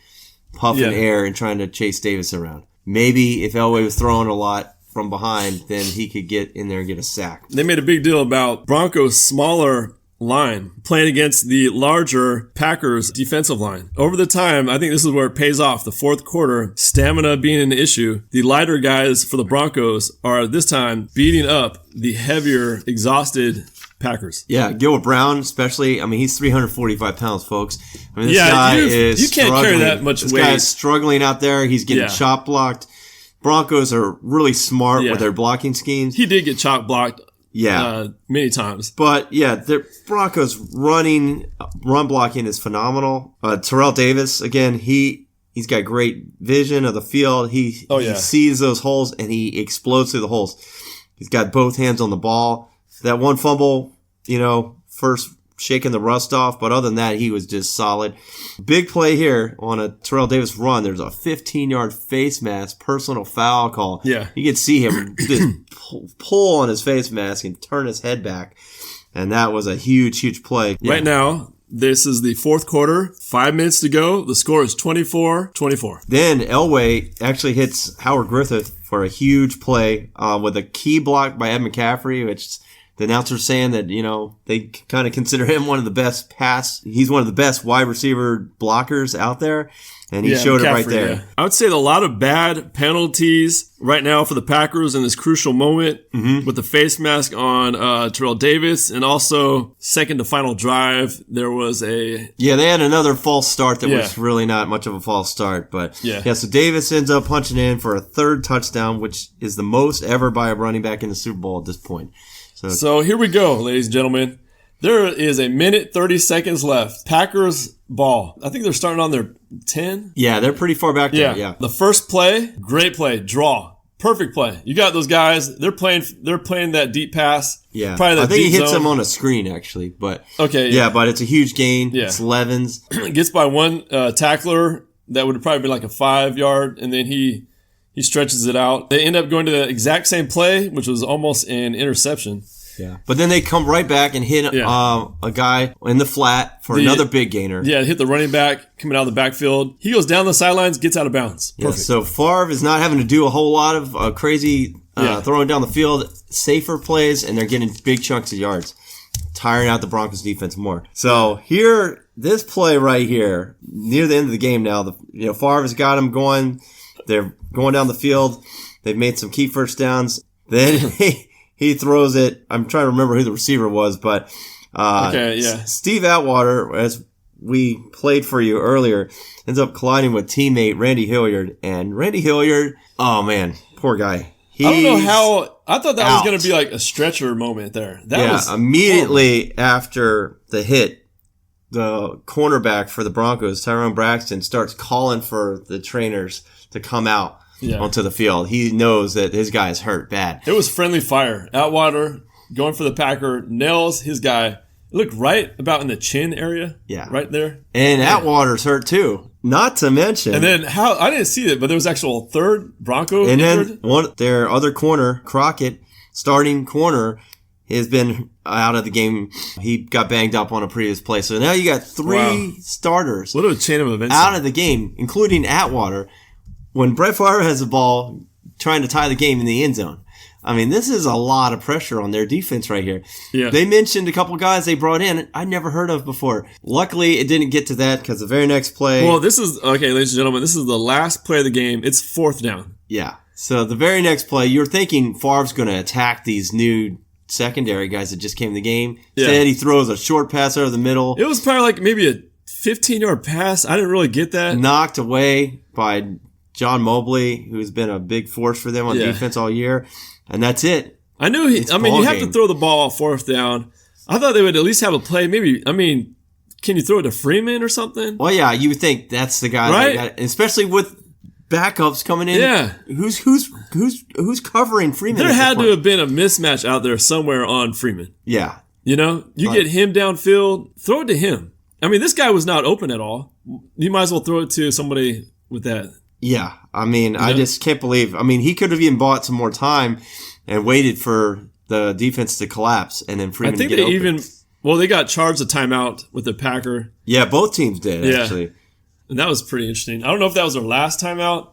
puffing air and trying to chase Davis around. Maybe if Elway was throwing a lot from behind, then he could get in there and get a sack. They made a big deal about Broncos' smaller line playing against the larger Packers defensive line. Over the time, I think this is where it pays off. The fourth quarter, stamina being an issue, the lighter guys for the Broncos are this time beating up the heavier, exhausted Packers. Yeah, Gilbert Brown especially. I mean, he's 345 pounds, folks. I mean, this guy is you can't carry that much weight. This guy's struggling out there. He's getting chop blocked. Broncos are really smart with their blocking schemes. He did get chop blocked. Yeah. Many times. But, yeah, the Broncos run blocking is phenomenal. Terrell Davis, again, he's got great vision of the field. He sees those holes, and he explodes through the holes. He's got both hands on the ball. That one fumble, first shaking the rust off, but other than that, he was just solid. Big play here on a Terrell Davis run. There's a 15-yard face mask, personal foul call. Yeah. You could see him just pull on his face mask and turn his head back, and that was a huge, huge play. Yeah. Right now, this is the fourth quarter, 5 minutes to go. The score is 24-24. Then Elway actually hits Howard Griffith for a huge play with a key block by Ed McCaffrey, which the announcer's saying that, they kind of consider him one of the best he's one of the best wide receiver blockers out there. And he showed it right there. Yeah. I would say a lot of bad penalties right now for the Packers in this crucial moment with the face mask on Terrell Davis. And also, second to final drive, there was a... Yeah, they had another false start that was really not much of a false start. But so Davis ends up punching in for a third touchdown, which is the most ever by a running back in the Super Bowl at this point. So here we go, ladies and gentlemen. There is a minute, 30 seconds left. Packers ball. I think they're starting on their 10. Yeah, they're pretty far back there. Yeah. The first play, great play, draw. Perfect play. You got those guys. They're playing that deep pass. Yeah. Probably that I think he deep hits zone. him on a screen, actually. But Okay. yeah, but it's a huge gain. Yeah. It's Levens. Gets by one tackler. That would have probably been like a 5-yard, and then he stretches it out. They end up going to the exact same play, which was almost an interception. Yeah. But then they come right back and hit a guy in the flat for another big gainer. Yeah, hit the running back coming out of the backfield. He goes down the sidelines, gets out of bounds. Yeah, Perfect. so Favre is not having to do a whole lot of crazy throwing down the field, safer plays, and they're getting big chunks of yards, tiring out the Broncos defense more. So here, this play right here, near the end of the game now, Favre's got them going. They're going down the field. They've made some key first downs. Then he throws it. I'm trying to remember who the receiver was, but Steve Atwater, as we played for you earlier, ends up colliding with teammate Randy Hilliard. And Randy Hilliard, oh man, poor guy. I don't know how. I thought that was going to be like a stretcher moment there. That was immediately after the hit, the cornerback for the Broncos, Tyrone Braxton, starts calling for the trainers to come out onto the field. He knows that his guy is hurt bad. It was friendly fire. Atwater going for the Packer, nails his guy. It looked right about in the chin area. Yeah. Right there. And Atwater's hurt too. Not to mention. And then I didn't see it, but there was actual third Bronco and injured. then their other corner, Crockett, starting corner, has been out of the game. He got banged up on a previous play. So now you got three starters What a chain of events. out of the game, including Atwater, when Brett Favre has the ball trying to tie the game in the end zone. I mean, this is a lot of pressure on their defense right here. Yeah. They mentioned a couple guys they brought in I'd never heard of before. Luckily, it didn't get to that because the very next play. Well, this is, okay, ladies and gentlemen, this is the last play of the game. It's 4th down. Yeah. So the very next play, you're thinking Favre's going to attack these new secondary guys that just came in the game. Yeah. Instead, he throws a short pass over the middle. It was probably like maybe a 15-yard pass. I didn't really get that. Knocked away by John Mobley, who's been a big force for them on defense all year. And that's it. I knew you have to throw the ball 4th down. I thought they would at least have a play. Maybe, can you throw it to Freeman or something? Well, yeah, you would think that's the guy, right? Especially with backups coming in. Yeah. Who's covering Freeman? There had to have been a mismatch out there somewhere on Freeman. Yeah. You get him downfield, throw it to him. This guy was not open at all. You might as well throw it to somebody with that. Yeah. I just can't believe. He could have even bought some more time and waited for the defense to collapse and then Freeman to get open. They got charged a timeout with the Packer. Yeah, both teams did, actually. And that was pretty interesting. I don't know if that was their last timeout.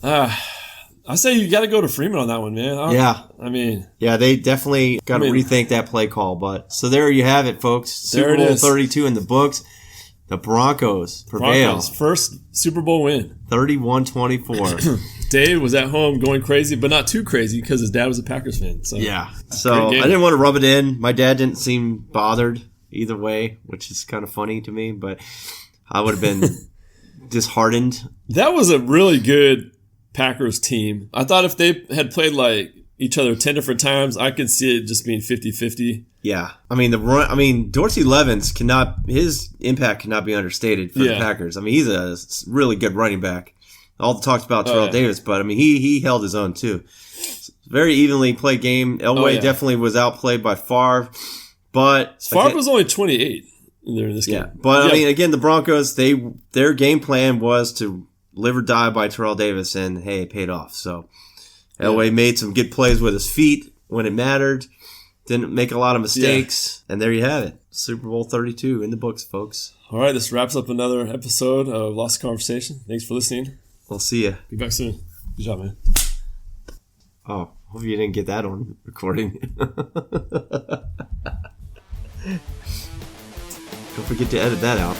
I say you got to go to Freeman on that one, man. Yeah, they definitely got to rethink that play call. But so there you have it, folks. Super Bowl 32 in the books. The Broncos prevail. First Super Bowl win. 31-24. Dave was at home going crazy, but not too crazy because his dad was a Packers fan. So yeah. So I didn't want to rub it in. My dad didn't seem bothered either way, which is kind of funny to me. But I would have been disheartened. That was a really good Packers team. I thought if they had played like each other 10 different times, I could see it just being 50-50. Yeah. Dorsey Levens his impact cannot be understated for the Packers. He's a really good running back. All the talks about Terrell Davis, but he held his own too. Very evenly played game. Elway definitely was outplayed by Favre, but Favre was only 28 in this game. Yeah, but again, the Broncos, their game plan was to live or die by Terrell Davis, and hey, it paid off. So Elway made some good plays with his feet when it mattered. Didn't make a lot of mistakes, and there you have it. Super Bowl 32 in the books, folks. All right, this wraps up another episode of Lost Conversation. Thanks for listening. We'll see you. Be back soon. Good job, man. Oh, hope you didn't get that on recording. Don't forget to edit that out.